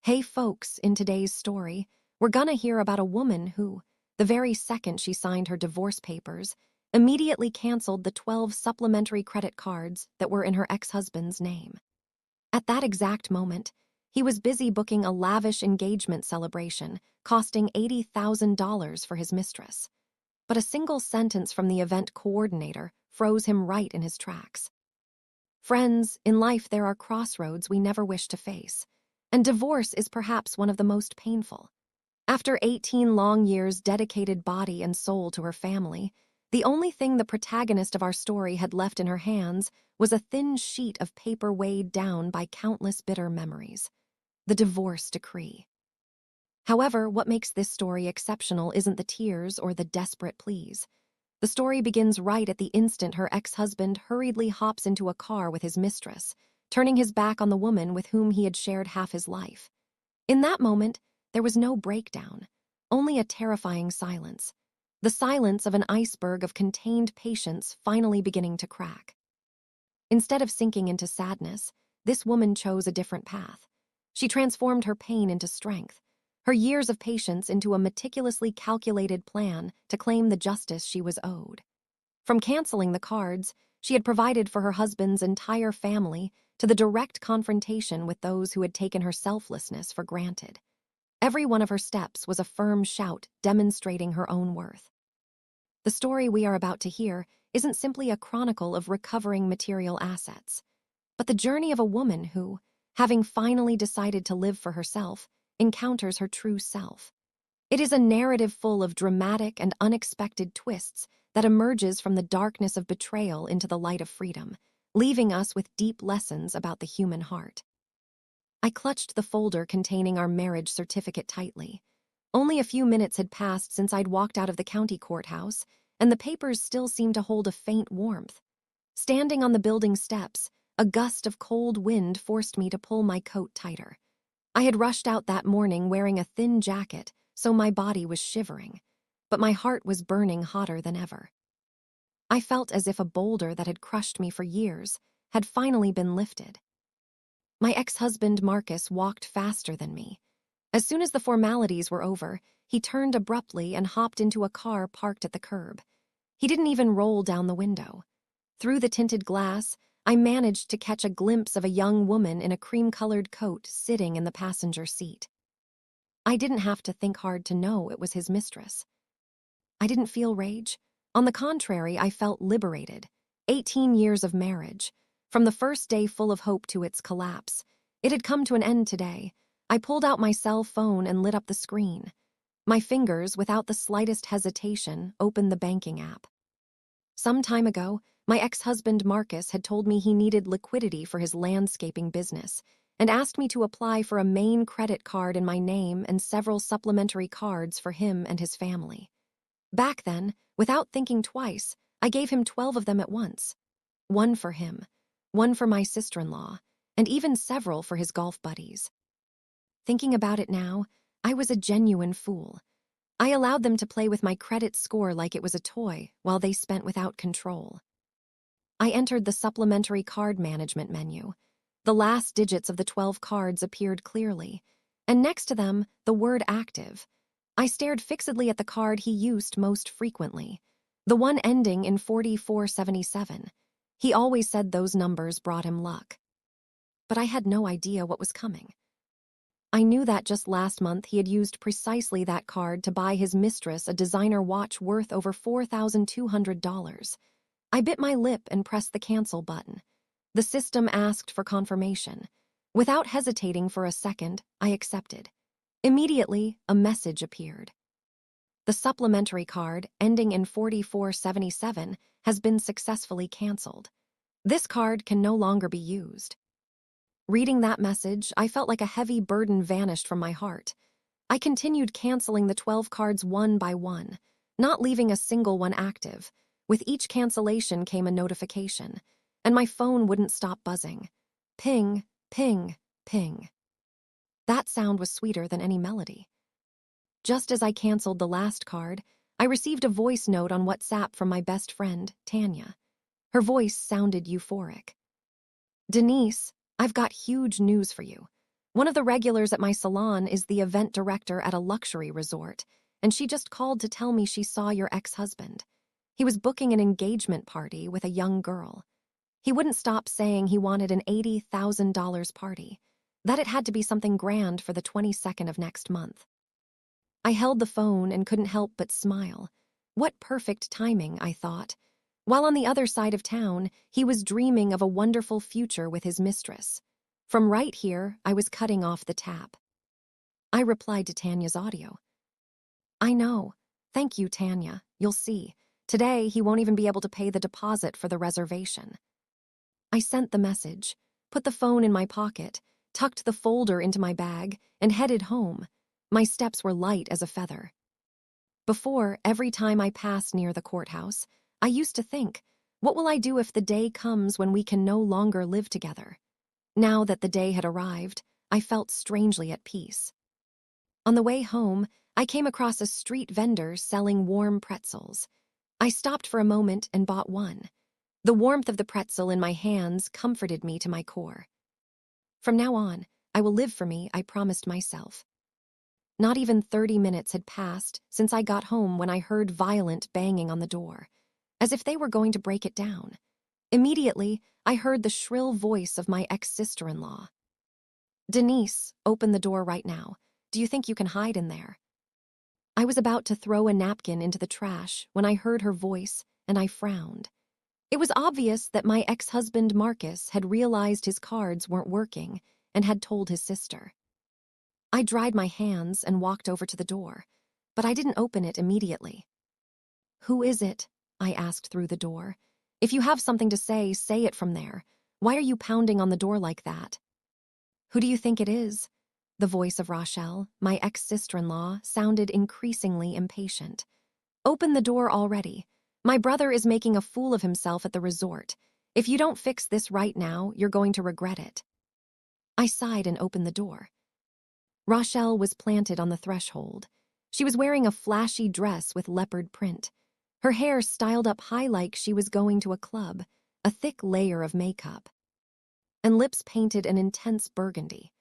Hey folks, in today's story, we're gonna hear about a woman who, the very second she signed her divorce papers, immediately canceled the 12 supplementary credit cards that were in her ex-husband's name. At that exact moment, he was busy booking a lavish engagement celebration costing $80,000 for his mistress. But a single sentence from the event coordinator froze him right in his tracks. Friends, in life there are crossroads we never wish to face, and divorce is perhaps one of the most painful. After 18 long years dedicated body and soul to her family, the only thing the protagonist of our story had left in her hands was a thin sheet of paper weighed down by countless bitter memories. The divorce decree. However, what makes this story exceptional isn't the tears or the desperate pleas. The story begins right at the instant her ex-husband hurriedly hops into a car with his mistress, turning his back on the woman with whom he had shared half his life. In that moment, there was no breakdown, only a terrifying silence. The silence of an iceberg of contained patience finally beginning to crack. Instead of sinking into sadness, this woman chose a different path. She transformed her pain into strength, her years of patience into a meticulously calculated plan to claim the justice she was owed. From canceling the cards she had provided for her husband's entire family to the direct confrontation with those who had taken her selflessness for granted. Every one of her steps was a firm shout demonstrating her own worth. The story we are about to hear isn't simply a chronicle of recovering material assets, but the journey of a woman who, having finally decided to live for herself, encounters her true self. It is a narrative full of dramatic and unexpected twists that emerges from the darkness of betrayal into the light of freedom, leaving us with deep lessons about the human heart. I clutched the folder containing our marriage certificate tightly. Only a few minutes had passed since I'd walked out of the county courthouse, and the papers still seemed to hold a faint warmth. Standing on the building steps, a gust of cold wind forced me to pull my coat tighter. I had rushed out that morning wearing a thin jacket, so my body was shivering, but my heart was burning hotter than ever. I felt as if a boulder that had crushed me for years had finally been lifted. My ex-husband Marcus walked faster than me. As soon as the formalities were over, he turned abruptly and hopped into a car parked at the curb. He didn't even roll down the window. Through the tinted glass, I managed to catch a glimpse of a young woman in a cream-colored coat sitting in the passenger seat. I didn't have to think hard to know it was his mistress. I didn't feel rage. On the contrary, I felt liberated. 18 years of marriage. From the first day full of hope to its collapse. It had come to an end today. I pulled out my cell phone and lit up the screen. My fingers, without the slightest hesitation, opened the banking app. Some time ago, my ex-husband Marcus had told me he needed liquidity for his landscaping business and asked me to apply for a main credit card in my name and several supplementary cards for him and his family. Back then, without thinking twice, I gave him 12 of them at once. One for him, one for my sister-in-law, and even several for his golf buddies. Thinking about it now, I was a genuine fool. I allowed them to play with my credit score like it was a toy while they spent without control. I entered the supplementary card management menu. The last digits of the 12 cards appeared clearly, and next to them, the word active. I stared fixedly at the card he used most frequently, the one ending in 4477. He always said those numbers brought him luck. But I had no idea what was coming. I knew that just last month he had used precisely that card to buy his mistress a designer watch worth over $4,200. I bit my lip and pressed the cancel button. The system asked for confirmation. Without hesitating for a second, I accepted. Immediately, a message appeared. The supplementary card, ending in 4477, has been successfully canceled. This card can no longer be used. Reading that message, I felt like a heavy burden vanished from my heart. I continued canceling the 12 cards one by one, not leaving a single one active. With each cancellation came a notification, and my phone wouldn't stop buzzing. Ping, ping, ping. That sound was sweeter than any melody. Just as I canceled the last card, I received a voice note on WhatsApp from my best friend, Tanya. Her voice sounded euphoric. "Denise, I've got huge news for you. One of the regulars at my salon is the event director at a luxury resort, and she just called to tell me she saw your ex-husband. He was booking an engagement party with a young girl. He wouldn't stop saying he wanted an $80,000 party, that it had to be something grand for the 22nd of next month. I held the phone and couldn't help but smile. What perfect timing, I thought. While on the other side of town, he was dreaming of a wonderful future with his mistress. From right here, I was cutting off the tap. I replied to Tanya's audio. I know. Thank you, Tanya. You'll see. Today, he won't even be able to pay the deposit for the reservation. I sent the message, put the phone in my pocket, tucked the folder into my bag, and headed home. My steps were light as a feather. Before, every time I passed near the courthouse, I used to think, what will I do if the day comes when we can no longer live together? Now that the day had arrived, I felt strangely at peace. On the way home, I came across a street vendor selling warm pretzels. I stopped for a moment and bought one. The warmth of the pretzel in my hands comforted me to my core. From now on, I will live for me, I promised myself. Not even 30 minutes had passed since I got home when I heard violent banging on the door, as if they were going to break it down. Immediately, I heard the shrill voice of my ex-sister-in-law. Denise, open the door right now. Do you think you can hide in there? I was about to throw a napkin into the trash when I heard her voice, and I frowned. It was obvious that my ex-husband Marcus had realized his cards weren't working and had told his sister. I dried my hands and walked over to the door, but I didn't open it immediately. Who is it? I asked through the door. If you have something to say it from there. Why are you pounding on the door like that? Who do you think it is? The voice of Rochelle, my ex-sister-in-law, sounded increasingly impatient. Open the door already. My brother is making a fool of himself at the resort. If you don't fix this right now, you're going to regret it. I sighed and opened the door. Rochelle was planted on the threshold. She was wearing a flashy dress with leopard print. Her hair styled up high like she was going to a club, a thick layer of makeup, and lips painted an intense burgundy.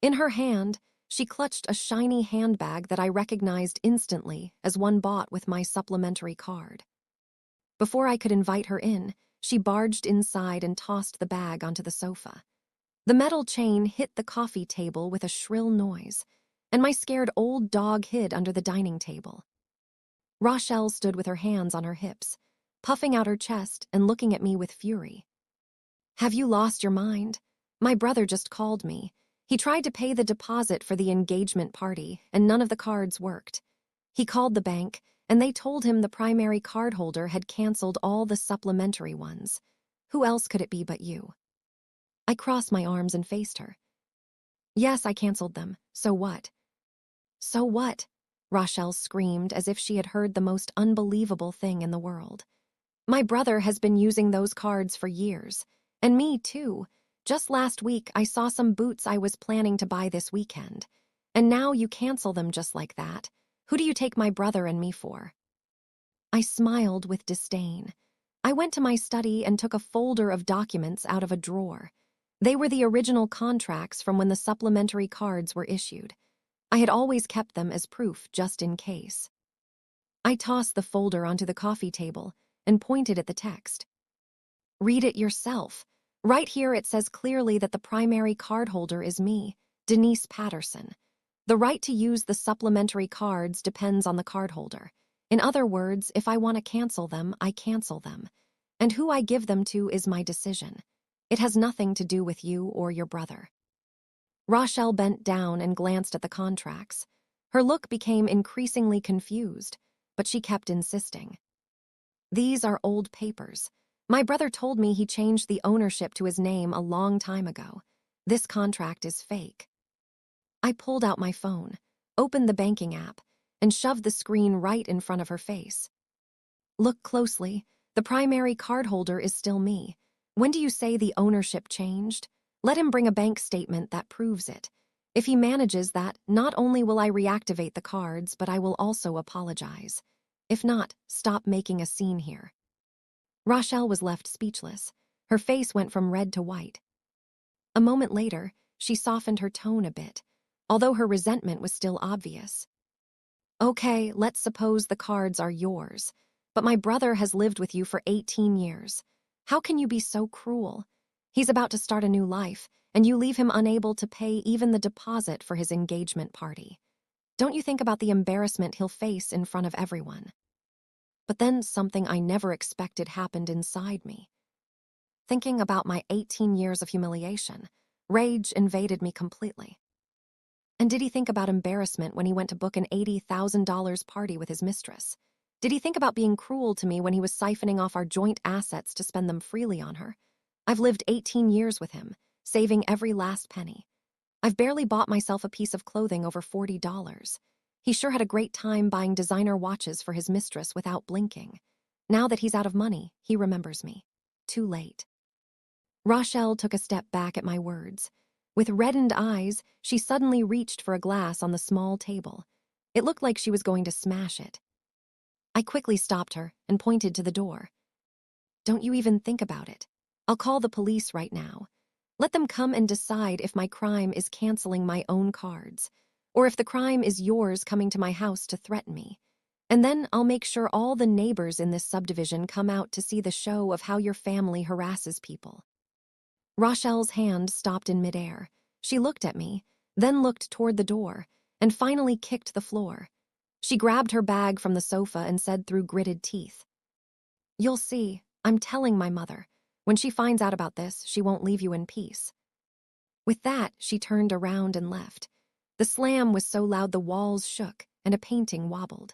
In her hand, she clutched a shiny handbag that I recognized instantly as one bought with my supplementary card. Before I could invite her in, she barged inside and tossed the bag onto the sofa. The metal chain hit the coffee table with a shrill noise, and my scared old dog hid under the dining table. Rochelle stood with her hands on her hips, puffing out her chest and looking at me with fury. Have you lost your mind? My brother just called me. He tried to pay the deposit for the engagement party, and none of the cards worked. He called the bank, and they told him the primary cardholder had canceled all the supplementary ones. Who else could it be but you? I crossed my arms and faced her. Yes, I canceled them. So what? So what? Rochelle screamed as if she had heard the most unbelievable thing in the world. My brother has been using those cards for years. And me, too. Just last week, I saw some boots I was planning to buy this weekend. And now you cancel them just like that. Who do you take my brother and me for? I smiled with disdain. I went to my study and took a folder of documents out of a drawer. They were the original contracts from when the supplementary cards were issued. I had always kept them as proof just in case. I tossed the folder onto the coffee table and pointed at the text. Read it yourself. Right here it says clearly that the primary cardholder is me, Denise Patterson. The right to use the supplementary cards depends on the cardholder. In other words, if I want to cancel them, I cancel them. And who I give them to is my decision. It has nothing to do with you or your brother. Rochelle bent down and glanced at the contracts. Her look became increasingly confused, but she kept insisting. These are old papers. My brother told me he changed the ownership to his name a long time ago. This contract is fake. I pulled out my phone, opened the banking app, and shoved the screen right in front of her face. Look closely. The primary cardholder is still me. When do you say the ownership changed? Let him bring a bank statement that proves it. If he manages that, not only will I reactivate the cards, but I will also apologize. If not, stop making a scene here. Rochelle was left speechless. Her face went from red to white. A moment later, she softened her tone a bit, although her resentment was still obvious. Okay, let's suppose the cards are yours, but my brother has lived with you for 18 years. How can you be so cruel? He's about to start a new life, and you leave him unable to pay even the deposit for his engagement party. Don't you think about the embarrassment he'll face in front of everyone? But then something I never expected happened inside me. Thinking about my 18 years of humiliation, rage invaded me completely. And did he think about embarrassment when he went to book an $80,000 party with his mistress? Did he think about being cruel to me when he was siphoning off our joint assets to spend them freely on her? I've lived 18 years with him, saving every last penny. I've barely bought myself a piece of clothing over $40. He sure had a great time buying designer watches for his mistress without blinking. Now that he's out of money, he remembers me. Too late. Rochelle took a step back at my words. With reddened eyes, she suddenly reached for a glass on the small table. It looked like she was going to smash it. I quickly stopped her and pointed to the door. Don't you even think about it. I'll call the police right now. Let them come and decide if my crime is canceling my own cards, or if the crime is yours coming to my house to threaten me. And then I'll make sure all the neighbors in this subdivision come out to see the show of how your family harasses people. Rochelle's hand stopped in midair. She looked at me, then looked toward the door, and finally kicked the floor. She grabbed her bag from the sofa and said through gritted teeth, "You'll see, I'm telling my mother. When she finds out about this, she won't leave you in peace." With that, she turned around and left. The slam was so loud the walls shook and a painting wobbled.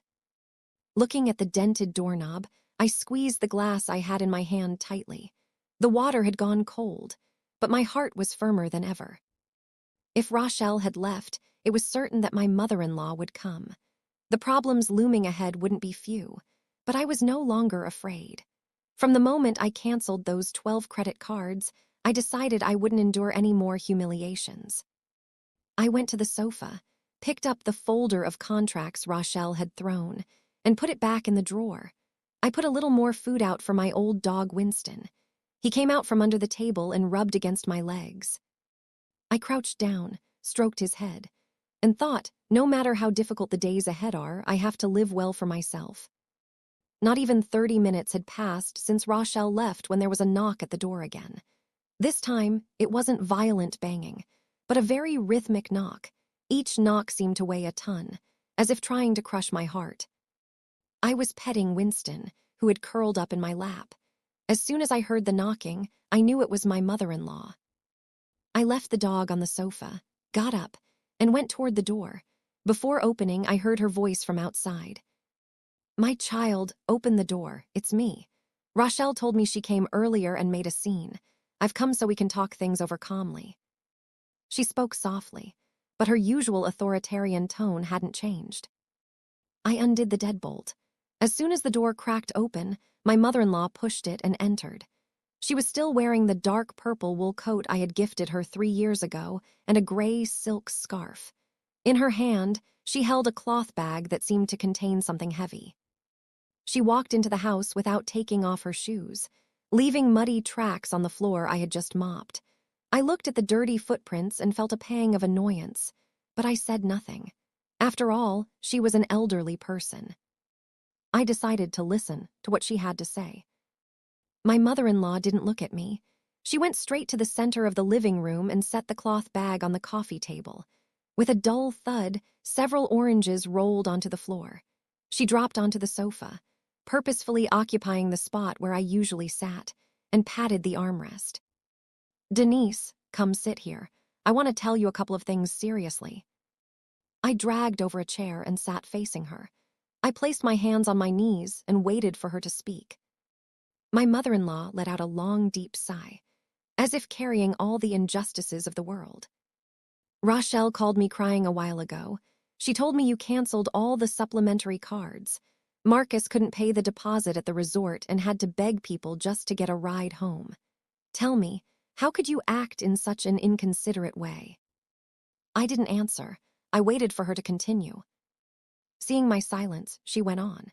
Looking at the dented doorknob, I squeezed the glass I had in my hand tightly. The water had gone cold, but my heart was firmer than ever. If Rochelle had left, it was certain that my mother-in-law would come. The problems looming ahead wouldn't be few, but I was no longer afraid. From the moment I canceled those 12 credit cards, I decided I wouldn't endure any more humiliations. I went to the sofa, picked up the folder of contracts Rochelle had thrown, and put it back in the drawer. I put a little more food out for my old dog Winston. He came out from under the table and rubbed against my legs. I crouched down, stroked his head, and thought, no matter how difficult the days ahead are, I have to live well for myself. Not even 30 minutes had passed since Rochelle left when there was a knock at the door again. This time, it wasn't violent banging, but a very rhythmic knock. Each knock seemed to weigh a ton, as if trying to crush my heart. I was petting Winston, who had curled up in my lap. As soon as I heard the knocking, I knew it was my mother-in-law. I left the dog on the sofa, got up, and went toward the door. Before opening, I heard her voice from outside. "My child, open the door. It's me. Rochelle told me she came earlier and made a scene. I've come so we can talk things over calmly." She spoke softly, but her usual authoritarian tone hadn't changed. I undid the deadbolt. As soon as the door cracked open, my mother-in-law pushed it and entered. She was still wearing the dark purple wool coat I had gifted her 3 years ago and a gray silk scarf. In her hand, she held a cloth bag that seemed to contain something heavy. She walked into the house without taking off her shoes, leaving muddy tracks on the floor I had just mopped. I looked at the dirty footprints and felt a pang of annoyance, but I said nothing. After all, she was an elderly person. I decided to listen to what she had to say. My mother-in-law didn't look at me. She went straight to the center of the living room and set the cloth bag on the coffee table. With a dull thud, several oranges rolled onto the floor. She dropped onto the sofa, purposefully occupying the spot where I usually sat, and patted the armrest. "Denise, come sit here. I want to tell you a couple of things seriously." I dragged over a chair and sat facing her. I placed my hands on my knees and waited for her to speak. My mother-in-law let out a long, deep sigh, as if carrying all the injustices of the world. "Rochelle called me crying a while ago. She told me you canceled all the supplementary cards. Marcus couldn't pay the deposit at the resort and had to beg people just to get a ride home. Tell me, how could you act in such an inconsiderate way?" I didn't answer. I waited for her to continue. Seeing my silence, she went on.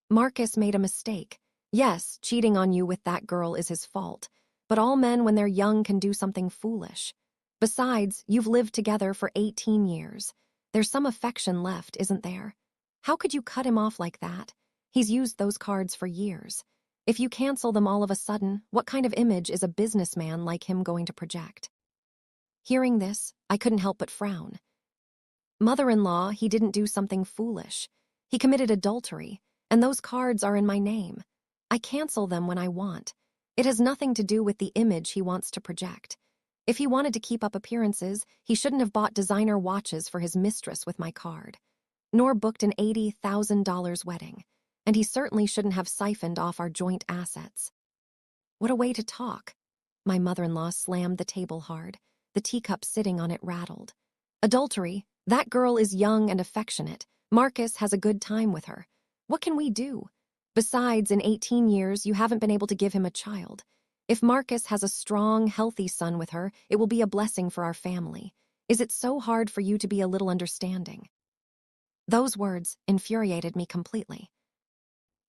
"Marcus made a mistake. Yes, cheating on you with that girl is his fault, but all men when they're young can do something foolish. Besides, you've lived together for 18 years. There's some affection left, isn't there? How could you cut him off like that? He's used those cards for years. If you cancel them all of a sudden, what kind of image is a businessman like him going to project? Hearing this, I couldn't help but frown. Mother-in-law, he didn't do something foolish. He committed adultery, and those cards are in my name. I cancel them when I want. It has nothing to do with the image he wants to project. If he wanted to keep up appearances, he shouldn't have bought designer watches for his mistress with my card, nor booked an $80,000 wedding, and he certainly shouldn't have siphoned off our joint assets. What a way to talk. My mother-in-law slammed the table hard. The teacup sitting on it rattled. Adultery? That girl is young and affectionate. Marcus has a good time with her. What can we do? Besides, in 18 years, you haven't been able to give him a child. If Marcus has a strong, healthy son with her, it will be a blessing for our family. Is it so hard for you to be a little understanding? Those words infuriated me completely.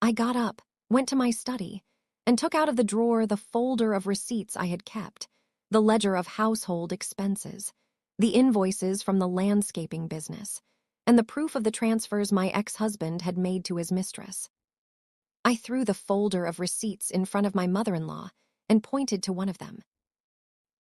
I got up, went to my study, and took out of the drawer the folder of receipts I had kept, the ledger of household expenses, the invoices from the landscaping business, and the proof of the transfers my ex-husband had made to his mistress. I threw the folder of receipts in front of my mother-in-law and pointed to one of them.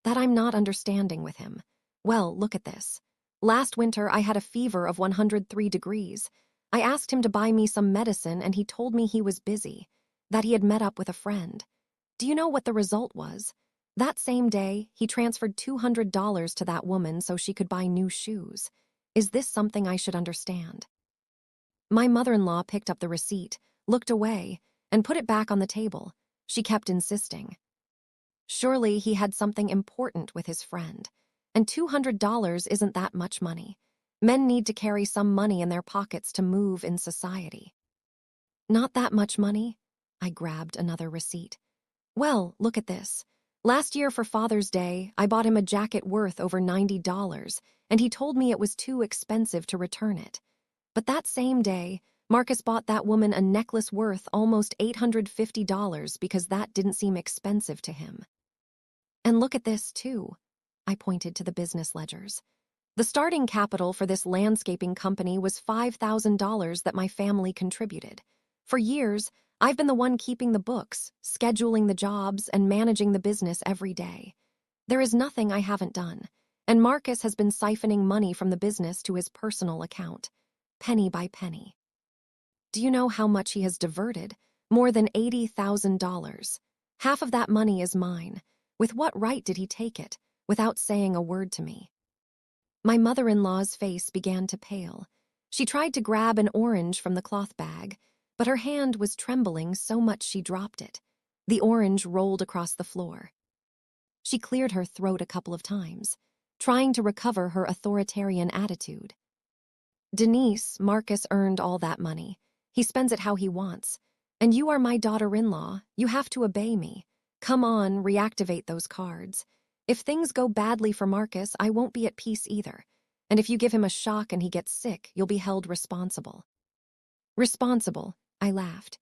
That I'm not understanding with him. Well, look at this. Last winter, I had a fever of 103 degrees. I asked him to buy me some medicine, and he told me he was busy, that he had met up with a friend. Do you know what the result was? That same day, he transferred $200 to that woman so she could buy new shoes. Is this something I should understand? My mother-in-law picked up the receipt, looked away, and put it back on the table. She kept insisting. Surely he had something important with his friend. And $200 isn't that much money. Men need to carry some money in their pockets to move in society. Not that much money? I grabbed another receipt. Well, look at this. Last year for Father's Day, I bought him a jacket worth over $90, and he told me it was too expensive to return it. But that same day, Marcus bought that woman a necklace worth almost $850 because that didn't seem expensive to him. And look at this, too. I pointed to the business ledgers. The starting capital for this landscaping company was $5,000 that my family contributed. For years, I've been the one keeping the books, scheduling the jobs, and managing the business every day. There is nothing I haven't done, and Marcus has been siphoning money from the business to his personal account, penny by penny. Do you know how much he has diverted? More than $80,000. Half of that money is mine. With what right did he take it, without saying a word to me? My mother-in-law's face began to pale. She tried to grab an orange from the cloth bag, but her hand was trembling so much she dropped it. The orange rolled across the floor. She cleared her throat a couple of times, trying to recover her authoritarian attitude. Denise, Marcus earned all that money. He spends it how he wants. And you are my daughter-in-law. You have to obey me. Come on, reactivate those cards. If things go badly for Marcus, I won't be at peace either. And if you give him a shock and he gets sick, you'll be held responsible. Responsible, I laughed.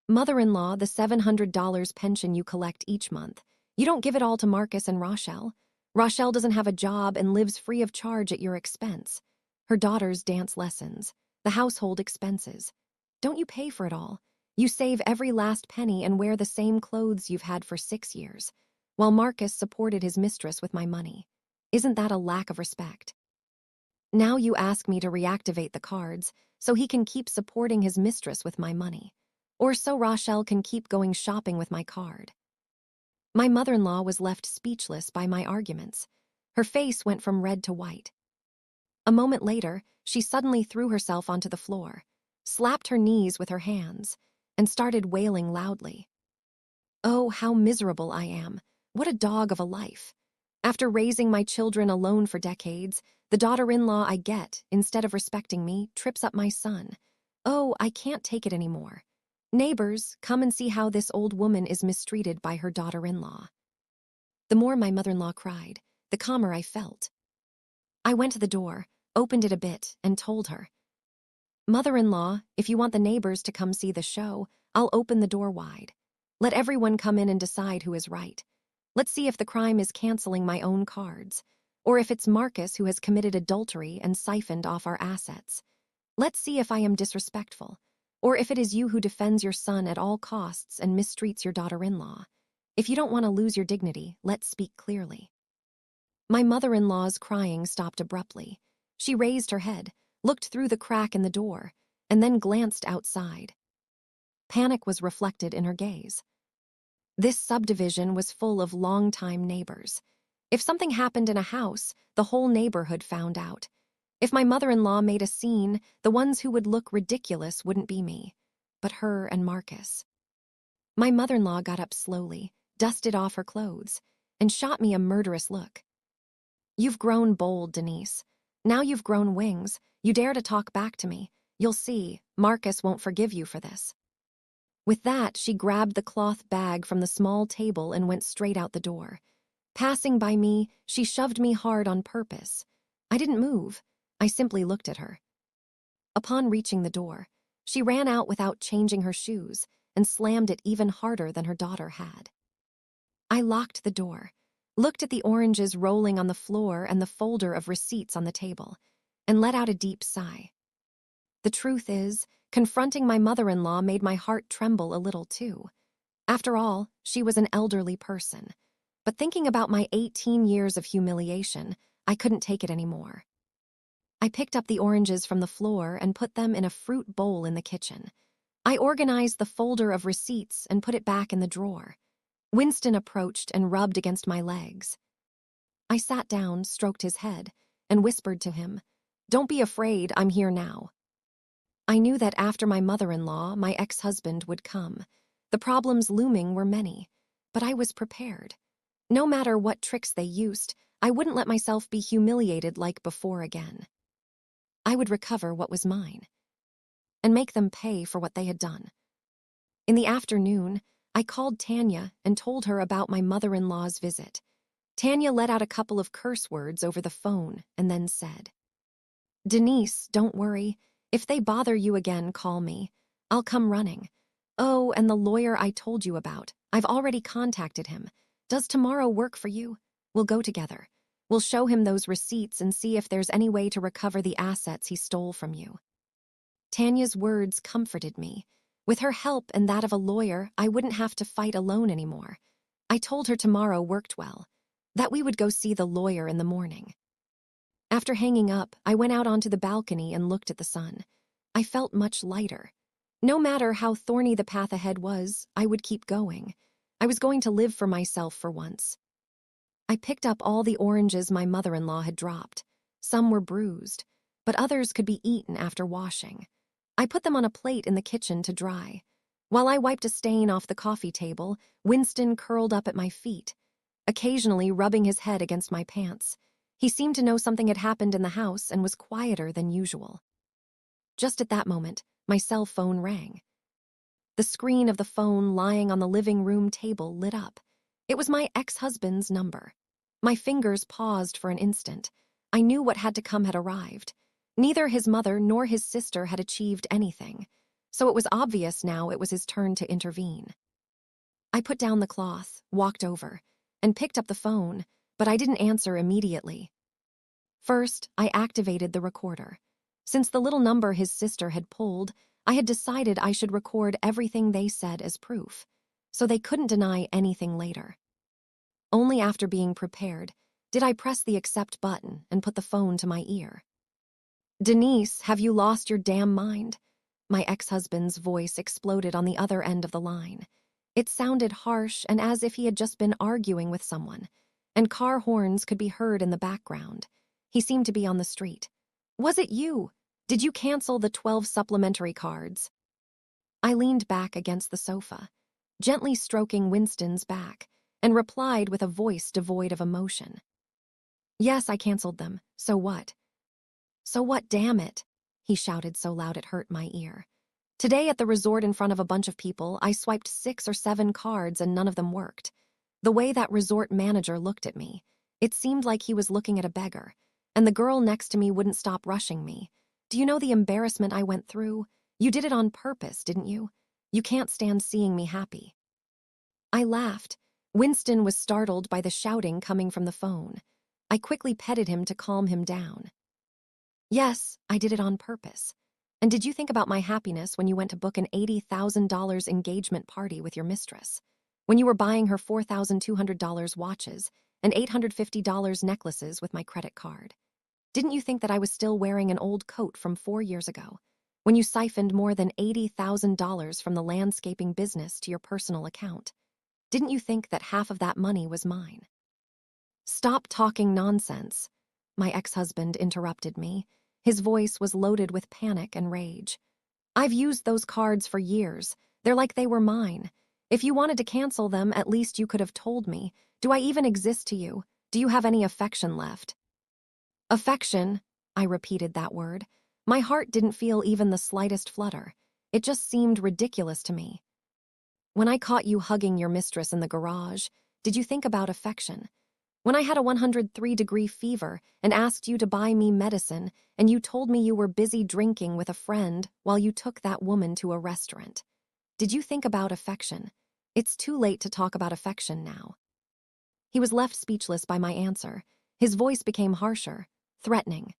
Mother-in-law, the $700 pension you collect each month, you don't give it all to Marcus and Rochelle. Rochelle doesn't have a job and lives free of charge at your expense. Her daughter's dance lessons, the household expenses. Don't you pay for it all? You save every last penny and wear the same clothes you've had for 6 years, while Marcus supported his mistress with my money. Isn't that a lack of respect? Now you ask me to reactivate the cards so he can keep supporting his mistress with my money, or so Rochelle can keep going shopping with my card. My mother-in-law was left speechless by my arguments. Her face went from red to white. A moment later, she suddenly threw herself onto the floor, slapped her knees with her hands, and started wailing loudly. Oh, how miserable I am. What a dog of a life. After raising my children alone for decades, the daughter-in-law I get, instead of respecting me, trips up my son. Oh, I can't take it anymore. Neighbors, come and see how this old woman is mistreated by her daughter-in-law. The more my mother-in-law cried, the calmer I felt. I went to the door, opened it a bit, and told her, Mother-in-law, if you want the neighbors to come see the show, I'll open the door wide. Let everyone come in and decide who is right. Let's see if the crime is canceling my own cards. or if it's Marcus who has committed adultery and siphoned off our assets. Let's see if I am disrespectful, or if it is you who defends your son at all costs and mistreats your daughter-in-law. If you don't want to lose your dignity, let's speak clearly." My mother-in-law's crying stopped abruptly. She raised her head, looked through the crack in the door, and then glanced outside. Panic was reflected in her gaze. This subdivision was full of longtime neighbors. If something happened in a house, the whole neighborhood found out. If my mother-in-law made a scene, the ones who would look ridiculous wouldn't be me, but her and Marcus. My mother-in-law got up slowly, dusted off her clothes, and shot me a murderous look. "You've grown bold, Denise. Now you've grown wings. You dare to talk back to me. You'll see, Marcus won't forgive you for this." With that, she grabbed the cloth bag from the small table and went straight out the door. Passing by me, she shoved me hard on purpose. I didn't move. I simply looked at her. Upon reaching the door, she ran out without changing her shoes and slammed it even harder than her daughter had. I locked the door, looked at the oranges rolling on the floor and the folder of receipts on the table, and let out a deep sigh. The truth is, confronting my mother-in-law made my heart tremble a little too. After all, she was an elderly person. But thinking about my 18 years of humiliation, I couldn't take it anymore. I picked up the oranges from the floor and put them in a fruit bowl in the kitchen. I organized the folder of receipts and put it back in the drawer. Winston approached and rubbed against my legs. I sat down, stroked his head, and whispered to him, "Don't be afraid, I'm here now." I knew that after my mother-in-law, my ex-husband would come. The problems looming were many, but I was prepared. No matter what tricks they used, I wouldn't let myself be humiliated like before again. I would recover what was mine and make them pay for what they had done. In the afternoon, I called Tanya and told her about my mother-in-law's visit. Tanya let out a couple of curse words over the phone and then said, "Denise, don't worry. If they bother you again, call me. I'll come running. Oh, and the lawyer I told you about, I've already contacted him. Does tomorrow work for you? We'll go together. We'll show him those receipts and see if there's any way to recover the assets he stole from you." Tanya's words comforted me. With her help and that of a lawyer, I wouldn't have to fight alone anymore. I told her tomorrow worked well, that we would go see the lawyer in the morning. After hanging up, I went out onto the balcony and looked at the sun. I felt much lighter. No matter how thorny the path ahead was, I would keep going. I was going to live for myself for once. I picked up all the oranges my mother-in-law had dropped. Some were bruised, but others could be eaten after washing. I put them on a plate in the kitchen to dry. While I wiped a stain off the coffee table, Winston curled up at my feet, occasionally rubbing his head against my pants. He seemed to know something had happened in the house and was quieter than usual. Just at that moment, my cell phone rang. The screen of the phone lying on the living room table lit up. It was my ex-husband's number. My fingers paused for an instant. I knew what had to come had arrived. Neither his mother nor his sister had achieved anything, so it was obvious now it was his turn to intervene. I put down the cloth, walked over, and picked up the phone, but I didn't answer immediately. First, I activated the recorder. Since the little number his sister had pulled, I had decided I should record everything they said as proof, so they couldn't deny anything later. Only after being prepared did I press the accept button and put the phone to my ear. "Denise, have you lost your damn mind?" My ex-husband's voice exploded on the other end of the line. It sounded harsh and as if he had just been arguing with someone, and car horns could be heard in the background. He seemed to be on the street. "Was it you? Did you cancel the 12 supplementary cards?" I leaned back against the sofa, gently stroking Winston's back, and replied with a voice devoid of emotion. "Yes, I canceled them. So what?" "So what, damn it?" he shouted so loud it hurt my ear. "Today at the resort in front of a bunch of people, I swiped 6 or 7 cards and none of them worked. The way that resort manager looked at me, it seemed like he was looking at a beggar, and the girl next to me wouldn't stop rushing me. Do you know the embarrassment I went through? You did it on purpose, didn't you? You can't stand seeing me happy." I laughed. Winston was startled by the shouting coming from the phone. I quickly petted him to calm him down. Yes, I did it on purpose. And did you think about my happiness when you went to book an $80,000 engagement party with your mistress? When you were buying her $4,200 watches and $850 necklaces with my credit card? Didn't you think that I was still wearing an old coat from 4 years ago? When you siphoned more than $80,000 from the landscaping business to your personal account? Didn't you think that half of that money was mine? Stop talking nonsense, my ex-husband interrupted me. His voice was loaded with panic and rage. I've used those cards for years. They're like they were mine. If you wanted to cancel them, at least you could have told me. Do I even exist to you? Do you have any affection left? Affection, I repeated that word. My heart didn't feel even the slightest flutter. It just seemed ridiculous to me. When I caught you hugging your mistress in the garage, did you think about affection? When I had a 103-degree fever and asked you to buy me medicine, and you told me you were busy drinking with a friend while you took that woman to a restaurant, did you think about affection? It's too late to talk about affection now. He was left speechless by my answer. His voice became harsher, threatening.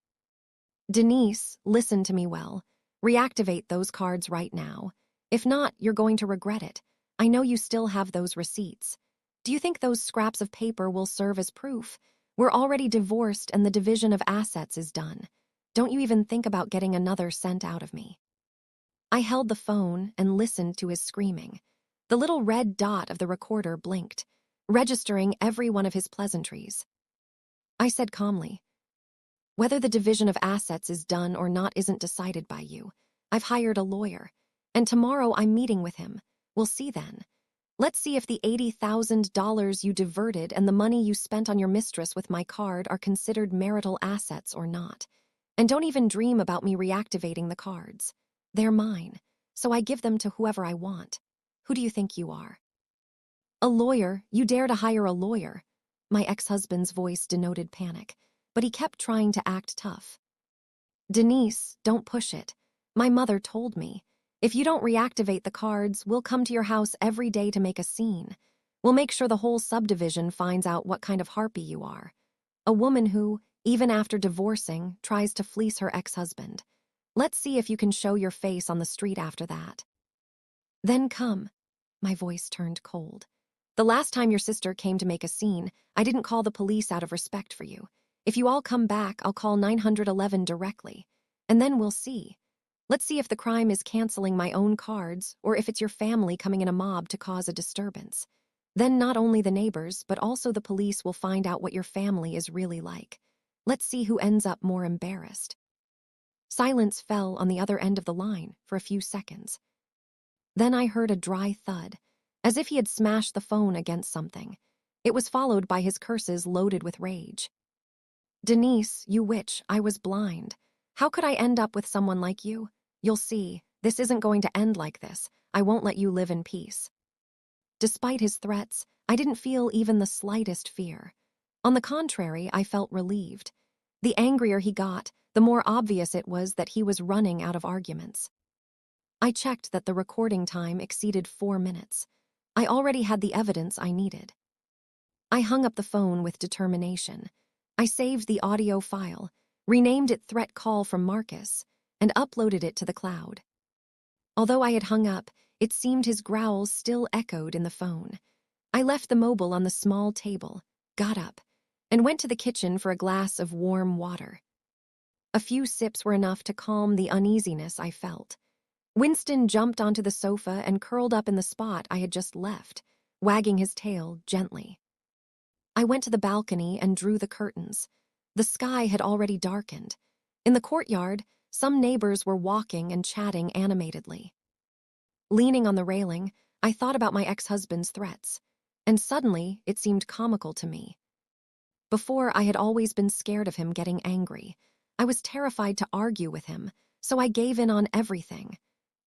Denise, listen to me well. Reactivate those cards right now. If not, you're going to regret it. I know you still have those receipts. Do you think those scraps of paper will serve as proof? We're already divorced and the division of assets is done. Don't you even think about getting another cent out of me. I held the phone and listened to his screaming. The little red dot of the recorder blinked, registering every one of his pleasantries. I said calmly, whether the division of assets is done or not isn't decided by you. I've hired a lawyer, and tomorrow I'm meeting with him. We'll see then. Let's see if the $80,000 you diverted and the money you spent on your mistress with my card are considered marital assets or not. And don't even dream about me reactivating the cards. They're mine, so I give them to whoever I want. Who do you think you are? A lawyer? You dare to hire a lawyer? My ex-husband's voice denoted panic, but he kept trying to act tough. Denise, don't push it. My mother told me. If you don't reactivate the cards, we'll come to your house every day to make a scene. We'll make sure the whole subdivision finds out what kind of harpy you are. A woman who, even after divorcing, tries to fleece her ex-husband. Let's see if you can show your face on the street after that. Then come. My voice turned cold. The last time your sister came to make a scene, I didn't call the police out of respect for you. If you all come back, I'll call 911 directly. And then we'll see. Let's see if the crime is canceling my own cards or if it's your family coming in a mob to cause a disturbance. Then not only the neighbors, but also the police will find out what your family is really like. Let's see who ends up more embarrassed. Silence fell on the other end of the line for a few seconds. Then I heard a dry thud, as if he had smashed the phone against something. It was followed by his curses loaded with rage. Denise, you witch, I was blind. How could I end up with someone like you? You'll see, this isn't going to end like this. I won't let you live in peace. Despite his threats, I didn't feel even the slightest fear. On the contrary, I felt relieved. The angrier he got, the more obvious it was that he was running out of arguments. I checked that the recording time exceeded 4 minutes. I already had the evidence I needed. I hung up the phone with determination. I saved the audio file, renamed it Threat Call from Marcus, and uploaded it to the cloud. Although I had hung up, it seemed his growls still echoed in the phone. I left the mobile on the small table, got up, and went to the kitchen for a glass of warm water. A few sips were enough to calm the uneasiness I felt. Winston jumped onto the sofa and curled up in the spot I had just left, wagging his tail gently. I went to the balcony and drew the curtains. The sky had already darkened. In the courtyard, some neighbors were walking and chatting animatedly. Leaning on the railing, I thought about my ex-husband's threats, and suddenly it seemed comical to me. Before, I had always been scared of him getting angry. I was terrified to argue with him, so I gave in on everything.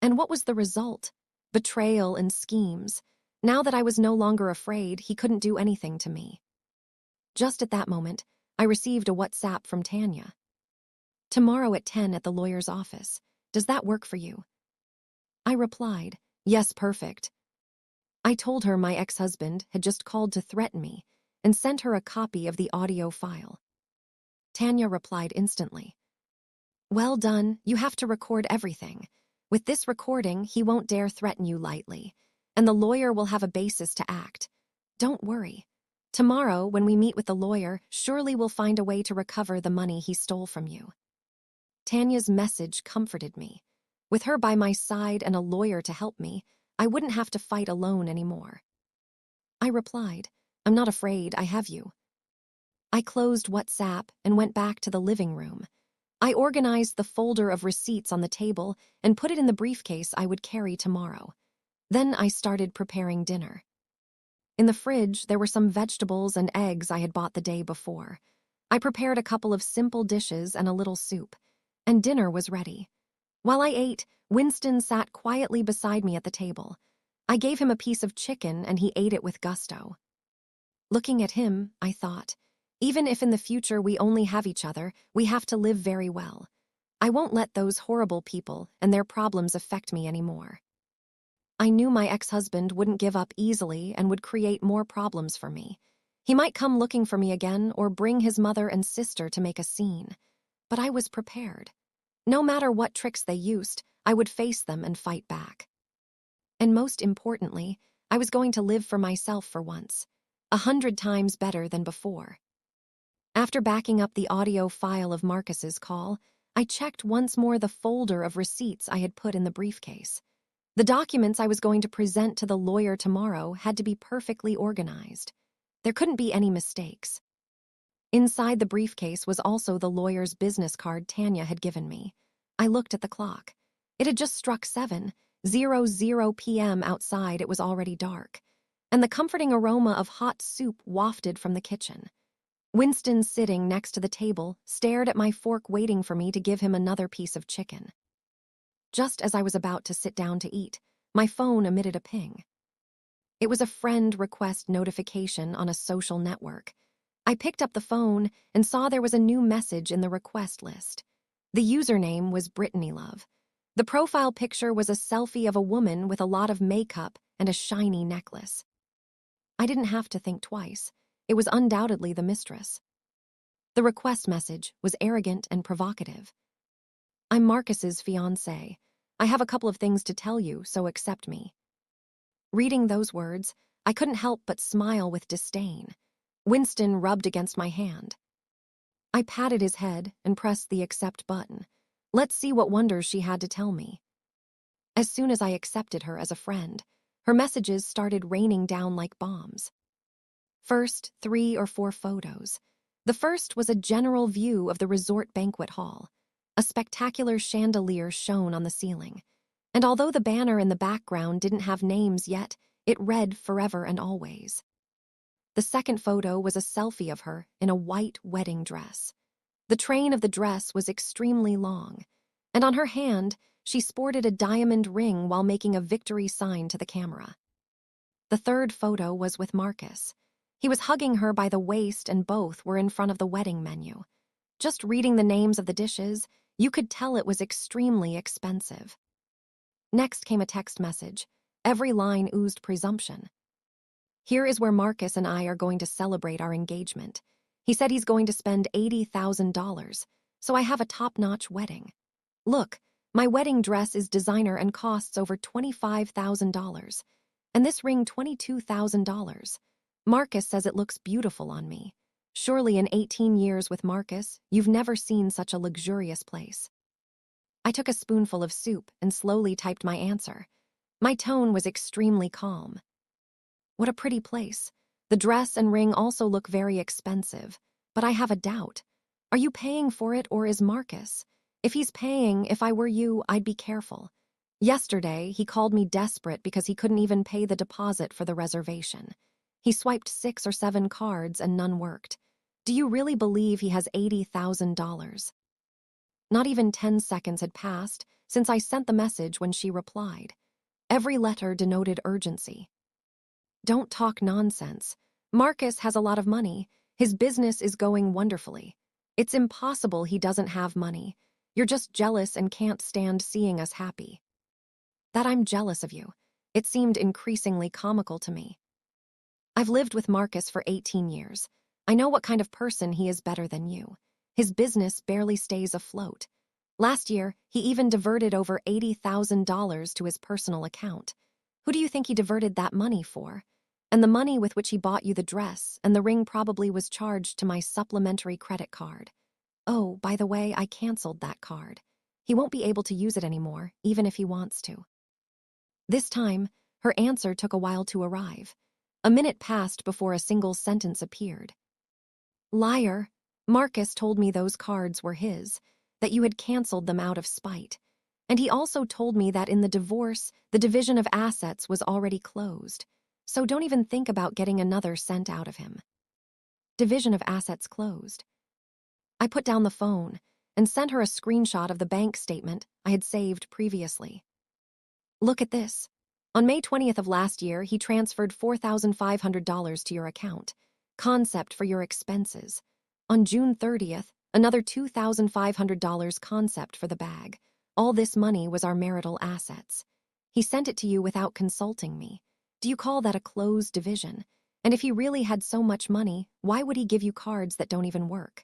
And what was the result? Betrayal and schemes. Now that I was no longer afraid, he couldn't do anything to me. Just at that moment, I received a WhatsApp from Tanya. Tomorrow at 10 at the lawyer's office. Does that work for you? I replied, yes, perfect. I told her my ex-husband had just called to threaten me and sent her a copy of the audio file. Tanya replied instantly. Well done, you have to record everything. With this recording, he won't dare threaten you lightly, and the lawyer will have a basis to act. Don't worry. Tomorrow, when we meet with the lawyer, surely we'll find a way to recover the money he stole from you. Tanya's message comforted me. With her by my side and a lawyer to help me, I wouldn't have to fight alone anymore. I replied, I'm not afraid, I have you. I closed WhatsApp and went back to the living room. I organized the folder of receipts on the table and put it in the briefcase I would carry tomorrow. Then I started preparing dinner. In the fridge, there were some vegetables and eggs I had bought the day before. I prepared a couple of simple dishes and a little soup, and dinner was ready. While I ate, Winston sat quietly beside me at the table. I gave him a piece of chicken and he ate it with gusto. Looking at him, I thought, even if in the future we only have each other, we have to live very well. I won't let those horrible people and their problems affect me anymore. I knew my ex-husband wouldn't give up easily and would create more problems for me. He might come looking for me again or bring his mother and sister to make a scene. But I was prepared. No matter what tricks they used, I would face them and fight back. And most importantly, I was going to live for myself for once, 100 times better than before. After backing up the audio file of Marcus's call, I checked once more the folder of receipts I had put in the briefcase. The documents I was going to present to the lawyer tomorrow had to be perfectly organized. There couldn't be any mistakes. Inside the briefcase was also the lawyer's business card Tanya had given me. I looked at the clock. It had just struck 7:00 p.m. outside. It was already dark, and the comforting aroma of hot soup wafted from the kitchen. Winston, sitting next to the table, stared at my fork waiting for me to give him another piece of chicken. Just as I was about to sit down to eat, my phone emitted a ping. It was a friend request notification on a social network. I picked up the phone and saw there was a new message in the request list. The username was Brittany Love. The profile picture was a selfie of a woman with a lot of makeup and a shiny necklace. I didn't have to think twice. It was undoubtedly the mistress. The request message was arrogant and provocative. I'm Marcus's fiancé. I have a couple of things to tell you, so accept me. Reading those words, I couldn't help but smile with disdain. Winston rubbed against my hand. I patted his head and pressed the accept button. Let's see what wonders she had to tell me. As soon as I accepted her as a friend, her messages started raining down like bombs. First, 3 or 4 photos. The first was a general view of the resort banquet hall. A spectacular chandelier shone on the ceiling. And although the banner in the background didn't have names yet, it read forever and always. The second photo was a selfie of her in a white wedding dress. The train of the dress was extremely long, and on her hand, she sported a diamond ring while making a victory sign to the camera. The third photo was with Marcus. He was hugging her by the waist and both were in front of the wedding menu. Just reading the names of the dishes, you could tell it was extremely expensive. Next came a text message. Every line oozed presumption. Here is where Marcus and I are going to celebrate our engagement. He said he's going to spend $80,000, so I have a top-notch wedding. Look, my wedding dress is designer and costs over $25,000, and this ring $22,000. Marcus says it looks beautiful on me. Surely in 18 years with Marcus, you've never seen such a luxurious place. I took a spoonful of soup and slowly typed my answer. My tone was extremely calm. What a pretty place. The dress and ring also look very expensive, but I have a doubt. Are you paying for it or is Marcus? If he's paying, if I were you, I'd be careful. Yesterday, he called me desperate because he couldn't even pay the deposit for the reservation. He swiped 6 or 7 cards and none worked. Do you really believe he has $80,000? Not even 10 seconds had passed since I sent the message when she replied. Every letter denoted urgency. Don't talk nonsense. Marcus has a lot of money. His business is going wonderfully. It's impossible he doesn't have money. You're just jealous and can't stand seeing us happy. That I'm jealous of you. It seemed increasingly comical to me. I've lived with Marcus for 18 years. I know what kind of person he is better than you. His business barely stays afloat. Last year, he even diverted over $80,000 to his personal account. Who do you think he diverted that money for? And the money with which he bought you the dress and the ring probably was charged to my supplementary credit card. Oh, by the way, I canceled that card. He won't be able to use it anymore, even if he wants to. This time, her answer took a while to arrive. A minute passed before a single sentence appeared. Liar, Marcus told me those cards were his, that you had canceled them out of spite. And he also told me that in the divorce, the division of assets was already closed. So don't even think about getting another cent out of him. Division of assets closed. I put down the phone and sent her a screenshot of the bank statement I had saved previously. Look at this. On May 20th of last year, he transferred $4,500 to your account. Concept for your expenses. On June 30th, another $2,500 concept for the bag. All this money was our marital assets. He sent it to you without consulting me. Do you call that a closed division? And if he really had so much money, why would he give you cards that don't even work?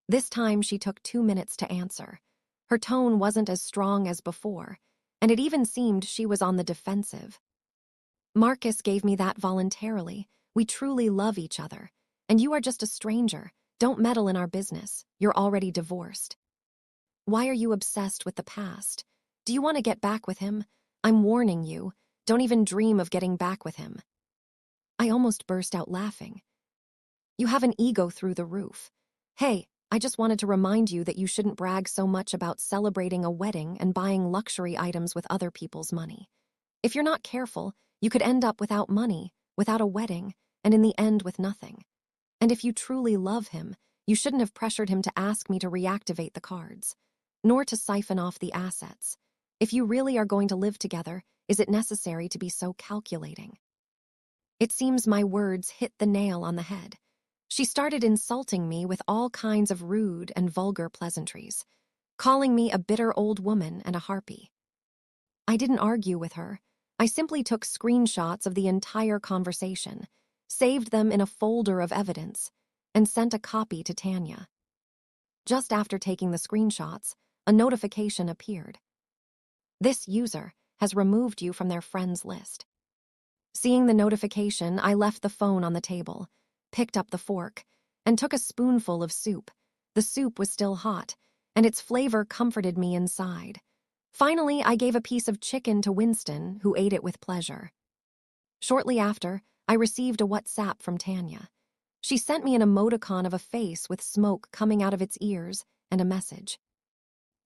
This time she took 2 minutes to answer. Her tone wasn't as strong as before, and it even seemed she was on the defensive. Marcus gave me that voluntarily. We truly love each other. And you are just a stranger. Don't meddle in our business. You're already divorced. Why are you obsessed with the past? Do you want to get back with him? I'm warning you. Don't even dream of getting back with him. I almost burst out laughing. You have an ego through the roof. Hey, I just wanted to remind you that you shouldn't brag so much about celebrating a wedding and buying luxury items with other people's money. If you're not careful, you could end up without money, without a wedding, and in the end with nothing. And if you truly love him, you shouldn't have pressured him to ask me to reactivate the cards, nor to siphon off the assets. If you really are going to live together, is it necessary to be so calculating? It seems my words hit the nail on the head. She started insulting me with all kinds of rude and vulgar pleasantries, calling me a bitter old woman and a harpy. I didn't argue with her. I simply took screenshots of the entire conversation, saved them in a folder of evidence, and sent a copy to Tanya. Just after taking the screenshots, a notification appeared. This user has removed you from their friends list. Seeing the notification, I left the phone on the table, picked up the fork, and took a spoonful of soup. The soup was still hot, and its flavor comforted me inside. Finally, I gave a piece of chicken to Winston, who ate it with pleasure. Shortly after, I received a WhatsApp from Tanya. She sent me an emoticon of a face with smoke coming out of its ears and a message.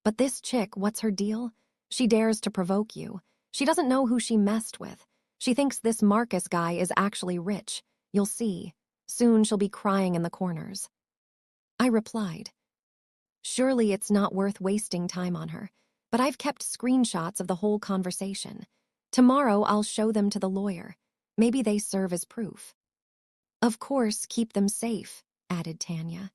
But this chick, what's her deal? She dares to provoke you. She doesn't know who she messed with. She thinks this Marcus guy is actually rich. You'll see. Soon she'll be crying in the corners. I replied, surely it's not worth wasting time on her, but I've kept screenshots of the whole conversation. Tomorrow I'll show them to the lawyer. Maybe they serve as proof. Of course, keep them safe, added Tanya.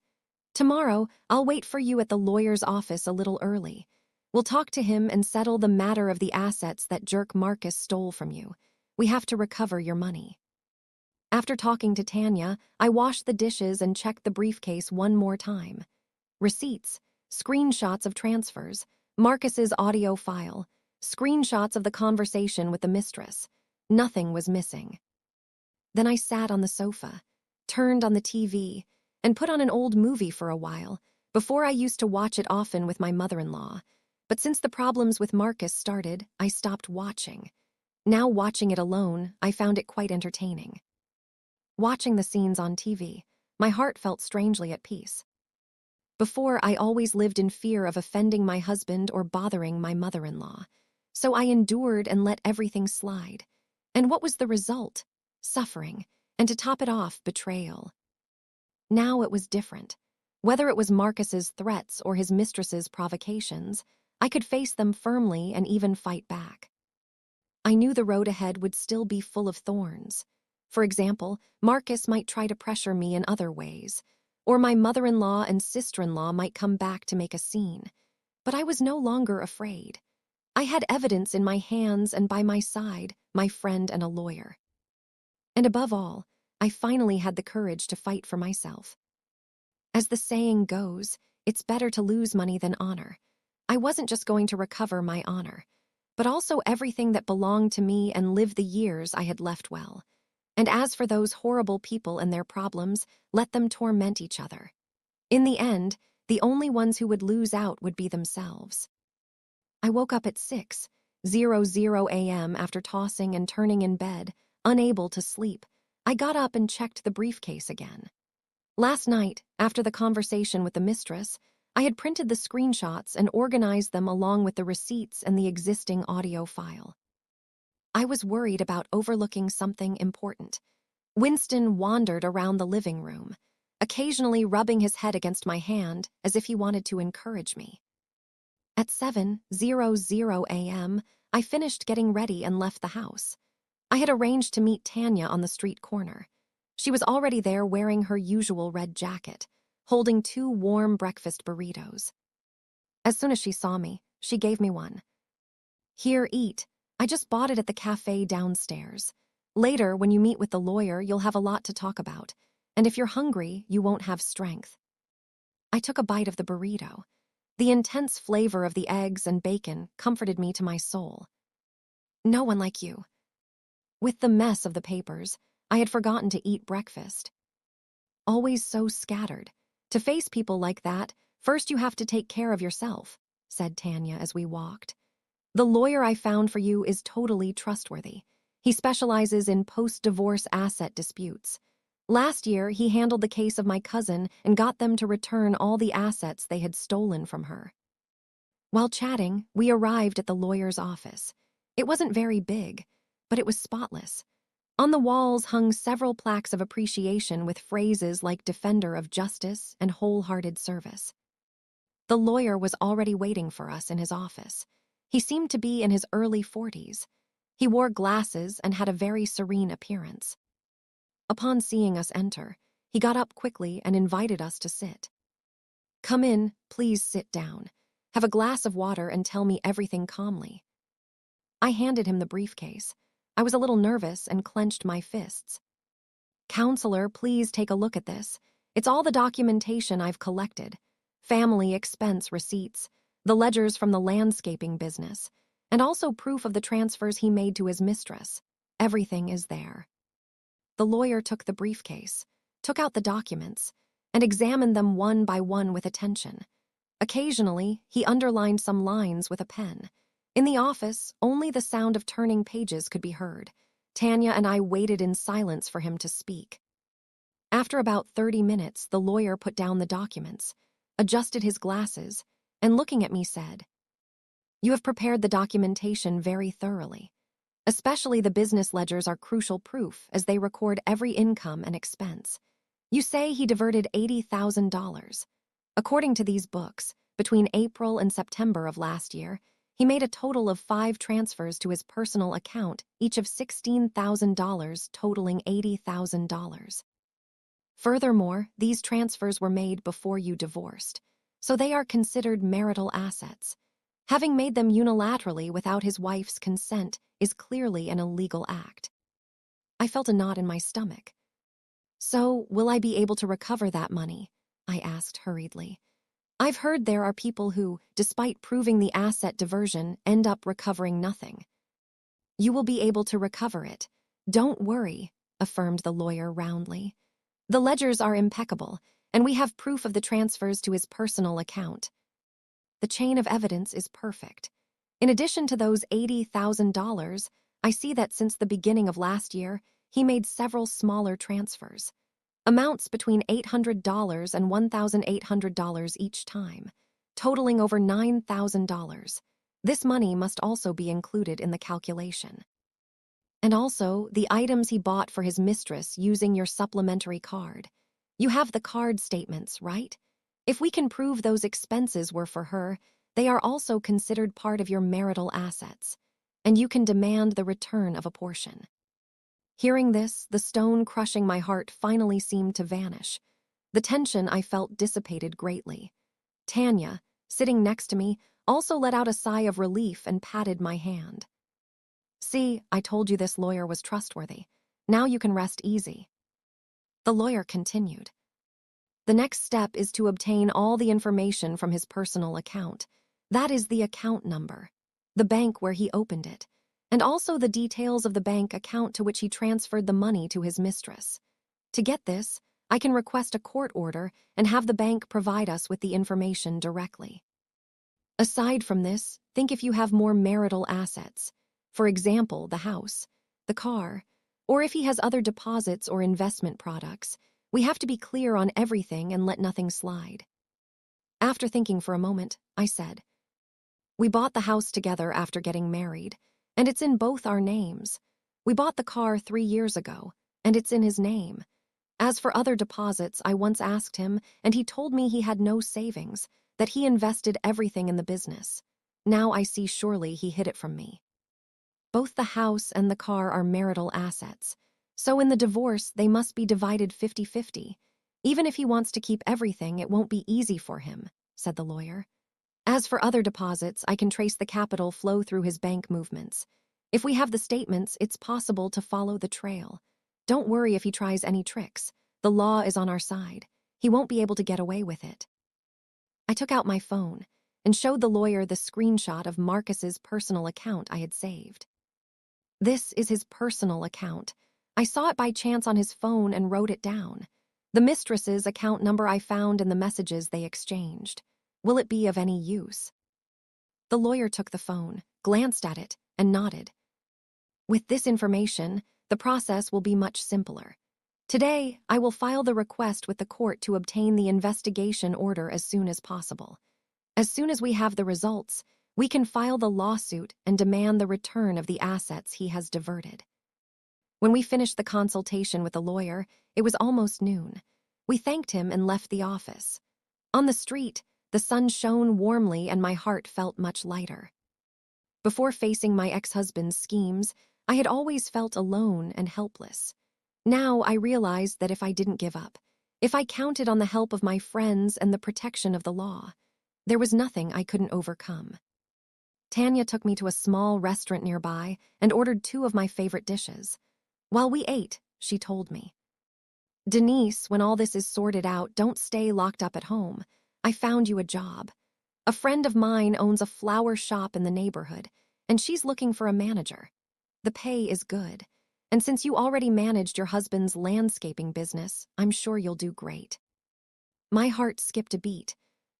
Tomorrow I'll wait for you at the lawyer's office a little early. We'll talk to him and settle the matter of the assets that jerk Marcus stole from you. We have to recover your money. After talking to Tanya, I washed the dishes and checked the briefcase one more time. Receipts, screenshots of transfers, Marcus's audio file, screenshots of the conversation with the mistress. Nothing was missing. Then I sat on the sofa, turned on the TV, and put on an old movie for a while. Before I used to watch it often with my mother-in-law, but since the problems with Marcus started, I stopped watching. Now watching it alone, I found it quite entertaining. Watching the scenes on TV, my heart felt strangely at peace. Before, I always lived in fear of offending my husband or bothering my mother-in-law, so I endured and let everything slide. And what was the result? Suffering, and to top it off, betrayal. Now it was different. Whether it was Marcus's threats or his mistress's provocations, I could face them firmly and even fight back. I knew the road ahead would still be full of thorns. For example, Marcus might try to pressure me in other ways, or my mother-in-law and sister-in-law might come back to make a scene. But I was no longer afraid. I had evidence in my hands and by my side, my friend and a lawyer. And above all, I finally had the courage to fight for myself. As the saying goes, it's better to lose money than honor. I wasn't just going to recover my honor, but also everything that belonged to me and live the years I had left well. And as for those horrible people and their problems, let them torment each other. In the end, the only ones who would lose out would be themselves. I woke up at 6:00 a.m. after tossing and turning in bed, unable to sleep. I got up and checked the briefcase again. Last night, after the conversation with the mistress, I had printed the screenshots and organized them along with the receipts and the existing audio file. I was worried about overlooking something important. Winston wandered around the living room, occasionally rubbing his head against my hand as if he wanted to encourage me. At 7:00 a.m., I finished getting ready and left the house. I had arranged to meet Tanya on the street corner. She was already there wearing her usual red jacket, holding 2 warm breakfast burritos. As soon as she saw me, she gave me one. "Here, eat. I just bought it at the cafe downstairs. Later, when you meet with the lawyer, you'll have a lot to talk about. And if you're hungry, you won't have strength." I took a bite of the burrito. The intense flavor of the eggs and bacon comforted me to my soul. No one like you. With the mess of the papers, I had forgotten to eat breakfast. Always so scattered. To face people like that, first you have to take care of yourself, said Tanya as we walked. The lawyer I found for you is totally trustworthy. He specializes in post-divorce asset disputes. Last year, he handled the case of my cousin and got them to return all the assets they had stolen from her. While chatting, we arrived at the lawyer's office. It wasn't very big, but it was spotless. On the walls hung several plaques of appreciation with phrases like defender of justice and wholehearted service. The lawyer was already waiting for us in his office. He seemed to be in his early 40s. He wore glasses and had a very serene appearance. Upon seeing us enter, he got up quickly and invited us to sit. "Come in, please sit down. Have a glass of water and tell me everything calmly." I handed him the briefcase. I was a little nervous and clenched my fists. "Counselor, please take a look at this. It's all the documentation I've collected. Family expense receipts, the ledgers from the landscaping business, and also proof of the transfers he made to his mistress. Everything is there." The lawyer took the briefcase, took out the documents, and examined them one by one with attention. Occasionally, he underlined some lines with a pen. In the office, only the sound of turning pages could be heard. Tanya and I waited in silence for him to speak. After about 30 minutes, the lawyer put down the documents, adjusted his glasses, and looking at me said, "You have prepared the documentation very thoroughly. Especially the business ledgers are crucial proof as they record every income and expense. You say he diverted $80,000. According to these books, between April and September of last year, he made a total of 5 transfers to his personal account, each of $16,000, totaling $80,000. Furthermore, these transfers were made before you divorced, so they are considered marital assets. Having made them unilaterally without his wife's consent is clearly an illegal act." I felt a knot in my stomach. "So, will I be able to recover that money?" I asked hurriedly. "I've heard there are people who, despite proving the asset diversion, end up recovering nothing." "You will be able to recover it. Don't worry," affirmed the lawyer roundly. "The ledgers are impeccable, and we have proof of the transfers to his personal account. The chain of evidence is perfect. In addition to those $80,000, I see that since the beginning of last year, he made several smaller transfers. Amounts between $800 and $1,800 each time, totaling over $9,000. This money must also be included in the calculation. And also, the items he bought for his mistress using your supplementary card. You have the card statements, right? If we can prove those expenses were for her, they are also considered part of your marital assets, and you can demand the return of a portion." Hearing this, the stone crushing my heart finally seemed to vanish. The tension I felt dissipated greatly. Tanya, sitting next to me, also let out a sigh of relief and patted my hand. "See, I told you this lawyer was trustworthy. Now you can rest easy." The lawyer continued. The next step is to obtain all the information from his personal account. That is the account number, the bank where he opened it, and also the details of the bank account to which he transferred the money to his mistress. To get this, I can request a court order and have the bank provide us with the information directly. Aside from this, think if you have more marital assets, for example, the house, the car, or if he has other deposits or investment products. We have to be clear on everything and let nothing slide. After thinking for a moment, I said, we bought the house together after getting married, and it's in both our names. We bought the car 3 years ago, and it's in his name. As for other deposits, I once asked him, and he told me he had no savings, that he invested everything in the business. Now I see surely he hid it from me. Both the house and the car are marital assets, so in the divorce they must be divided 50-50. Even if he wants to keep everything, it won't be easy for him, said the lawyer. As for other deposits, I can trace the capital flow through his bank movements. If we have the statements, it's possible to follow the trail. Don't worry if he tries any tricks. The law is on our side. He won't be able to get away with it. I took out my phone and showed the lawyer the screenshot of Marcus's personal account I had saved. This is his personal account. I saw it by chance on his phone and wrote it down. The mistress's account number I found in the messages they exchanged. Will it be of any use? The lawyer took the phone, glanced at it, and nodded. With this information, the process will be much simpler. Today, I will file the request with the court to obtain the investigation order as soon as possible. As soon as we have the results, we can file the lawsuit and demand the return of the assets he has diverted. When we finished the consultation with the lawyer, it was almost noon. We thanked him and left the office. On the street, the sun shone warmly and my heart felt much lighter. Before facing my ex-husband's schemes, I had always felt alone and helpless. Now I realized that if I didn't give up, if I counted on the help of my friends and the protection of the law, there was nothing I couldn't overcome. Tanya took me to a small restaurant nearby and ordered 2 of my favorite dishes. While we ate, she told me, Denise, when all this is sorted out, don't stay locked up at home. I found you a job. A friend of mine owns a flower shop in the neighborhood, and she's looking for a manager. The pay is good, and since you already managed your husband's landscaping business, I'm sure you'll do great. My heart skipped a beat.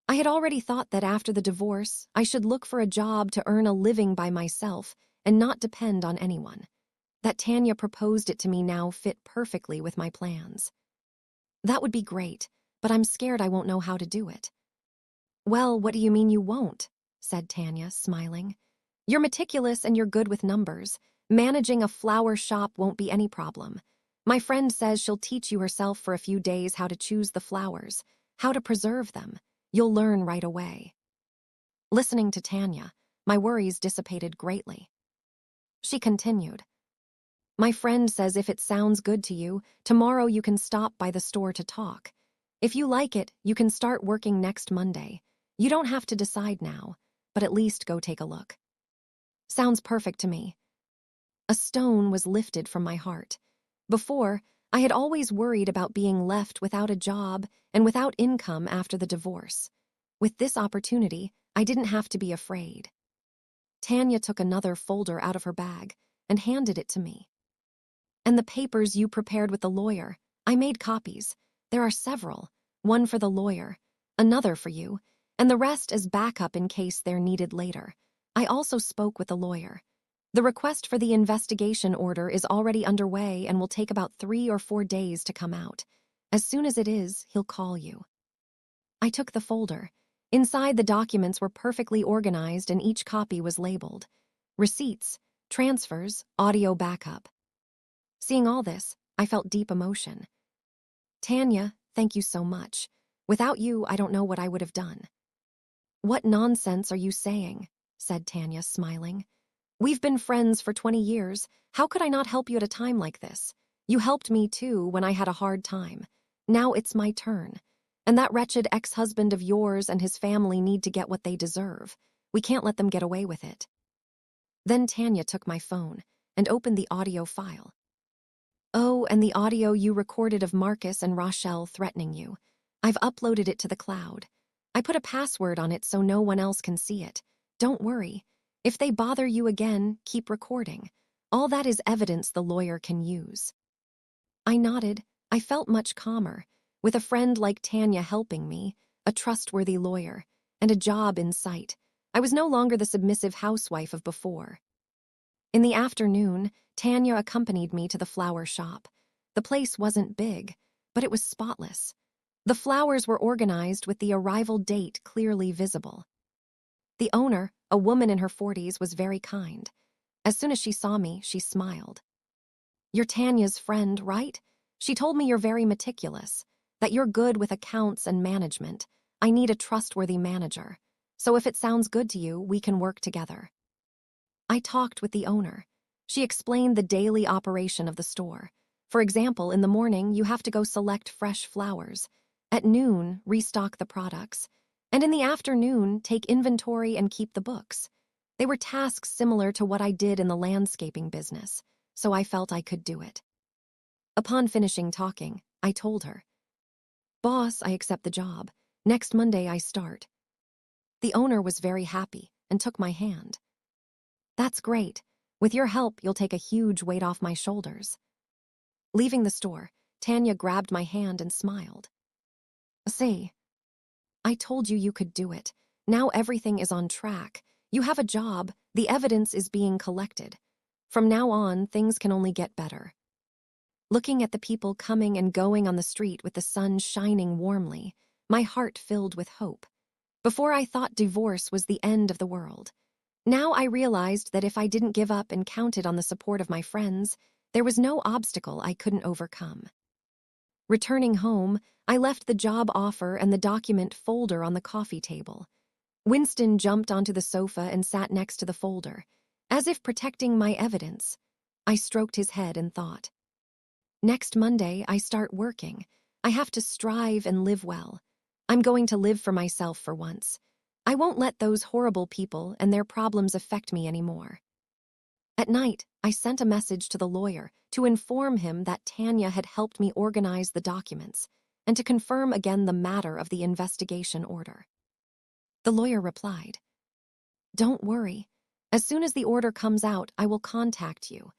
I had already thought that after the divorce, I should look for a job to earn a living by myself and not depend on anyone. That Tanya proposed it to me now fit perfectly with my plans. That would be great, but I'm scared I won't know how to do it. Well, what do you mean you won't? Said Tanya, smiling. You're meticulous and you're good with numbers. Managing a flower shop won't be any problem. My friend says she'll teach you herself for a few days how to choose the flowers, how to preserve them. You'll learn right away. Listening to Tanya, my worries dissipated greatly. She continued, my friend says if it sounds good to you, tomorrow you can stop by the store to talk. If you like it, you can start working next Monday. You don't have to decide now, but at least go take a look. Sounds perfect to me. A stone was lifted from my heart. Before, I had always worried about being left without a job and without income after the divorce. With this opportunity, I didn't have to be afraid. Tanya took another folder out of her bag and handed it to me. And the papers you prepared with the lawyer, I made copies. There are several, one for the lawyer, another for you, and the rest as backup in case they're needed later. I also spoke with the lawyer. The request for the investigation order is already underway and will take about 3 or 4 days to come out. As soon as it is, he'll call you. I took the folder. Inside, the documents were perfectly organized and each copy was labeled. Receipts, transfers, audio backup. Seeing all this, I felt deep emotion. Tanya, thank you so much. Without you, I don't know what I would have done. What nonsense are you saying? Said Tanya, smiling. We've been friends for 20 years. How could I not help you at a time like this? You helped me too when I had a hard time. Now it's my turn. And that wretched ex-husband of yours and his family need to get what they deserve. We can't let them get away with it. Then Tanya took my phone and opened the audio file. Oh, and the audio you recorded of Marcus and Rochelle threatening you. I've uploaded it to the cloud. I put a password on it so no one else can see it. Don't worry. If they bother you again, keep recording. All that is evidence the lawyer can use." I nodded. I felt much calmer. With a friend like Tanya helping me, a trustworthy lawyer, and a job in sight, I was no longer the submissive housewife of before. In the afternoon, Tanya accompanied me to the flower shop. The place wasn't big, but it was spotless. The flowers were organized with the arrival date clearly visible. The owner, a woman in her 40s, was very kind. As soon as she saw me, she smiled. "You're Tanya's friend, right? She told me you're very meticulous, that you're good with accounts and management. I need a trustworthy manager. So if it sounds good to you, we can work together." I talked with the owner. She explained the daily operation of the store. For example, in the morning, you have to go select fresh flowers. At noon, restock the products. And in the afternoon, take inventory and keep the books. They were tasks similar to what I did in the landscaping business, so I felt I could do it. Upon finishing talking, I told her, "Boss, I accept the job. Next Monday I start." The owner was very happy and took my hand. "That's great. With your help, you'll take a huge weight off my shoulders." Leaving the store, Tanya grabbed my hand and smiled. "See, I told you you could do it. Now everything is on track. You have a job. The evidence is being collected. From now on, things can only get better." Looking at the people coming and going on the street with the sun shining warmly, my heart filled with hope. Before I thought divorce was the end of the world. Now I realized that if I didn't give up and counted on the support of my friends, there was no obstacle I couldn't overcome. Returning home, I left the job offer and the document folder on the coffee table. Winston jumped onto the sofa and sat next to the folder, as if protecting my evidence. I stroked his head and thought, "Next Monday, I start working. I have to strive and live well. I'm going to live for myself for once. I won't let those horrible people and their problems affect me anymore." At night, I sent a message to the lawyer to inform him that Tanya had helped me organize the documents and to confirm again the matter of the investigation order. The lawyer replied, "Don't worry. As soon as the order comes out, I will contact you.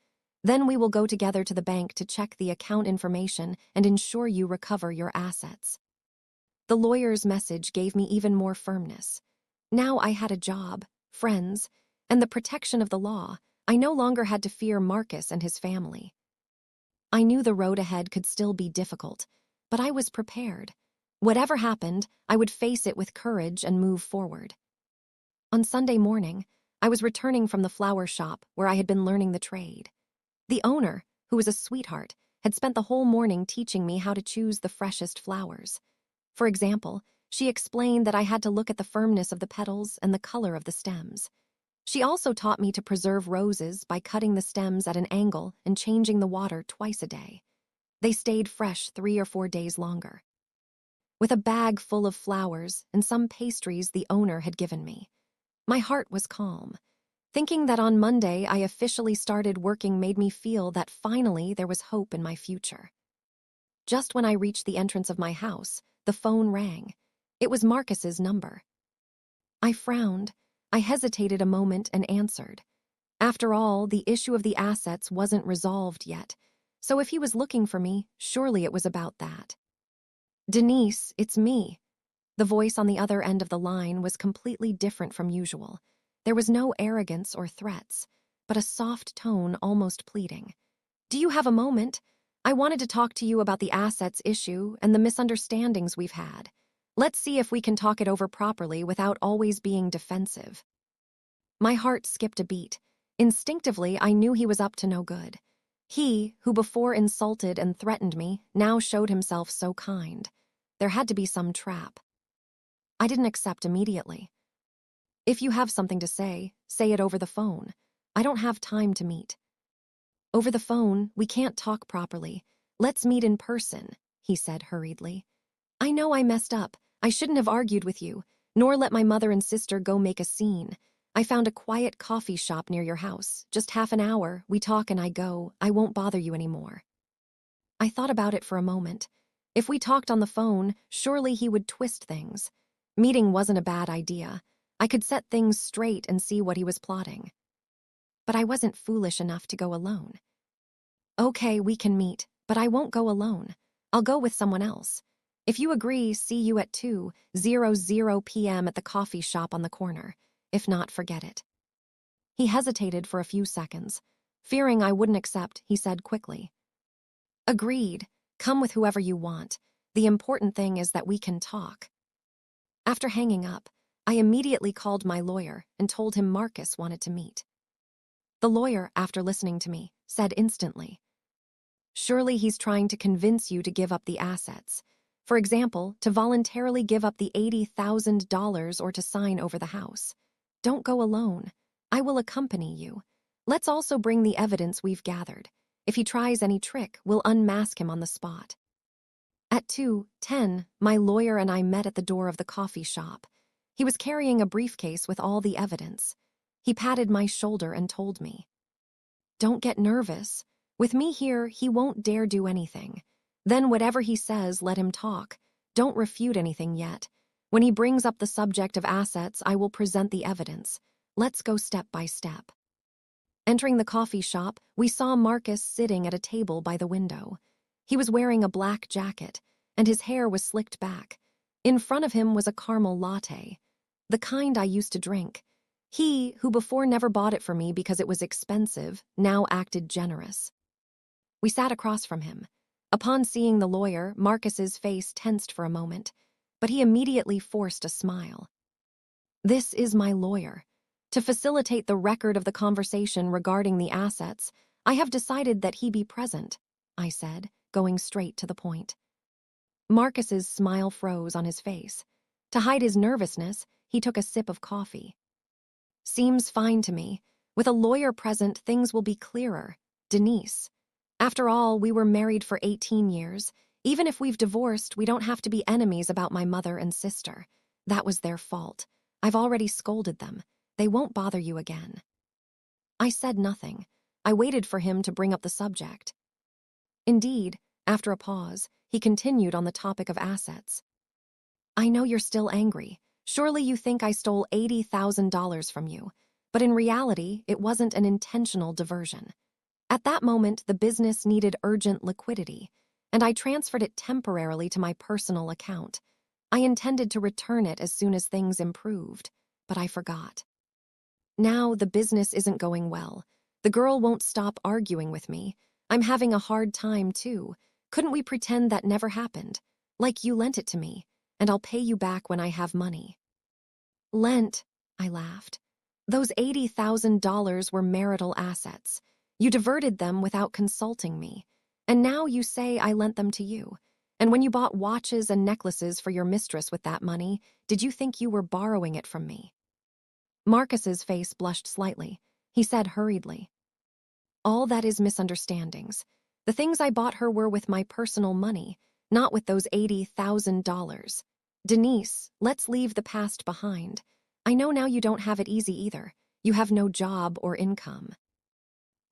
Then we will go together to the bank to check the account information and ensure you recover your assets." The lawyer's message gave me even more firmness. Now I had a job, friends, and the protection of the law. I no longer had to fear Marcus and his family. I knew the road ahead could still be difficult, but I was prepared. Whatever happened, I would face it with courage and move forward. On Sunday morning, I was returning from the flower shop where I had been learning the trade. The owner, who was a sweetheart, had spent the whole morning teaching me how to choose the freshest flowers. For example, she explained that I had to look at the firmness of the petals and the color of the stems. She also taught me to preserve roses by cutting the stems at an angle and changing the water twice a day. They stayed fresh 3 or 4 days longer. With a bag full of flowers and some pastries the owner had given me, my heart was calm. Thinking that on Monday I officially started working made me feel that finally there was hope in my future. Just when I reached the entrance of my house, the phone rang. It was Marcus's number. I frowned. I hesitated a moment and answered. After all, the issue of the assets wasn't resolved yet, so if he was looking for me, surely it was about that. "Denise, it's me." The voice on the other end of the line was completely different from usual. There was no arrogance or threats, but a soft tone almost pleading. "Do you have a moment? I wanted to talk to you about the assets issue and the misunderstandings we've had. Let's see if we can talk it over properly without always being defensive." My heart skipped a beat. Instinctively, I knew he was up to no good. He, who before insulted and threatened me, now showed himself so kind. There had to be some trap. I didn't accept immediately. "If you have something to say it over the phone. I don't have time to meet." "Over the phone, we can't talk properly. Let's meet in person," he said hurriedly. "I know I messed up. I shouldn't have argued with you, nor let my mother and sister go make a scene. I found a quiet coffee shop near your house. Just half an hour, we talk and I go. I won't bother you anymore." I thought about it for a moment. If we talked on the phone, surely he would twist things. Meeting wasn't a bad idea. I could set things straight and see what he was plotting. But I wasn't foolish enough to go alone. Okay, we can meet, but I won't go alone. I'll go with someone else. If you agree, see you at 2:00 p.m. at the coffee shop on the corner. If not, forget it. He hesitated for a few seconds. Fearing I wouldn't accept, he said quickly, Agreed. Come with whoever you want. The important thing is that we can talk. After hanging up, I immediately called my lawyer and told him Marcus wanted to meet. The lawyer, after listening to me, said instantly, Surely he's trying to convince you to give up the assets. For example, to voluntarily give up the $80,000 or to sign over the house. Don't go alone. I will accompany you. Let's also bring the evidence we've gathered. If he tries any trick, we'll unmask him on the spot. At 2:10, my lawyer and I met at the door of the coffee shop. He was carrying a briefcase with all the evidence. He patted my shoulder and told me, Don't get nervous. With me here, he won't dare do anything. Then whatever he says, let him talk. Don't refute anything yet. When he brings up the subject of assets, I will present the evidence. Let's go step by step. Entering the coffee shop, we saw Marcus sitting at a table by the window. He was wearing a black jacket, and his hair was slicked back. In front of him was a caramel latte, the kind I used to drink. He, who before never bought it for me because it was expensive, now acted generous. We sat across from him. Upon seeing the lawyer, Marcus's face tensed for a moment, but he immediately forced a smile. This is my lawyer. To facilitate the record of the conversation regarding the assets, I have decided that he be present, I said, going straight to the point. Marcus's smile froze on his face. To hide his nervousness, he took a sip of coffee. Seems fine to me. With a lawyer present, things will be clearer. Denise. After all, we were married for 18 years. Even if we've divorced, we don't have to be enemies about my mother and sister. That was their fault. I've already scolded them. They won't bother you again. I said nothing. I waited for him to bring up the subject. Indeed, after a pause, he continued on the topic of assets. I know you're still angry. Surely you think I stole $80,000 from you. But in reality, it wasn't an intentional diversion. At that moment, the business needed urgent liquidity, and I transferred it temporarily to my personal account. I intended to return it as soon as things improved, but I forgot. Now the business isn't going well. The girl won't stop arguing with me. I'm having a hard time, too. Couldn't we pretend that never happened? Like you lent it to me, and I'll pay you back when I have money. Lent, I laughed. Those $80,000 were marital assets. You diverted them without consulting me. And now you say I lent them to you. And when you bought watches and necklaces for your mistress with that money, did you think you were borrowing it from me? Marcus's face blushed slightly. He said hurriedly, All that is misunderstandings. The things I bought her were with my personal money, not with those $80,000. Denise, let's leave the past behind. I know now you don't have it easy either. You have no job or income.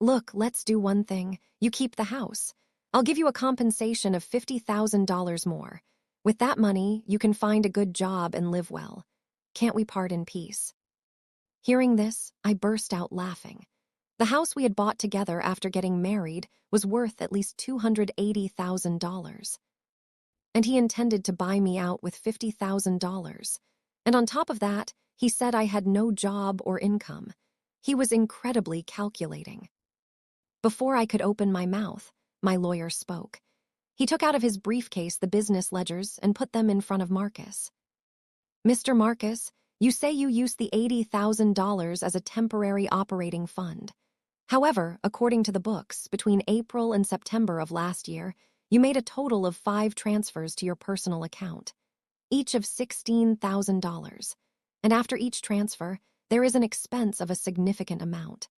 Look, let's do one thing. You keep the house. I'll give you a compensation of $50,000 more. With that money, you can find a good job and live well. Can't we part in peace? Hearing this, I burst out laughing. The house we had bought together after getting married was worth at least $280,000. And he intended to buy me out with $50,000. And on top of that, he said I had no job or income. He was incredibly calculating. Before I could open my mouth, my lawyer spoke. He took out of his briefcase the business ledgers and put them in front of Marcus. Mr. Marcus, you say you used the $80,000 as a temporary operating fund. However, according to the books, between April and September of last year, you made a total of 5 transfers to your personal account, each of $16,000. And after each transfer, there is an expense of a significant amount.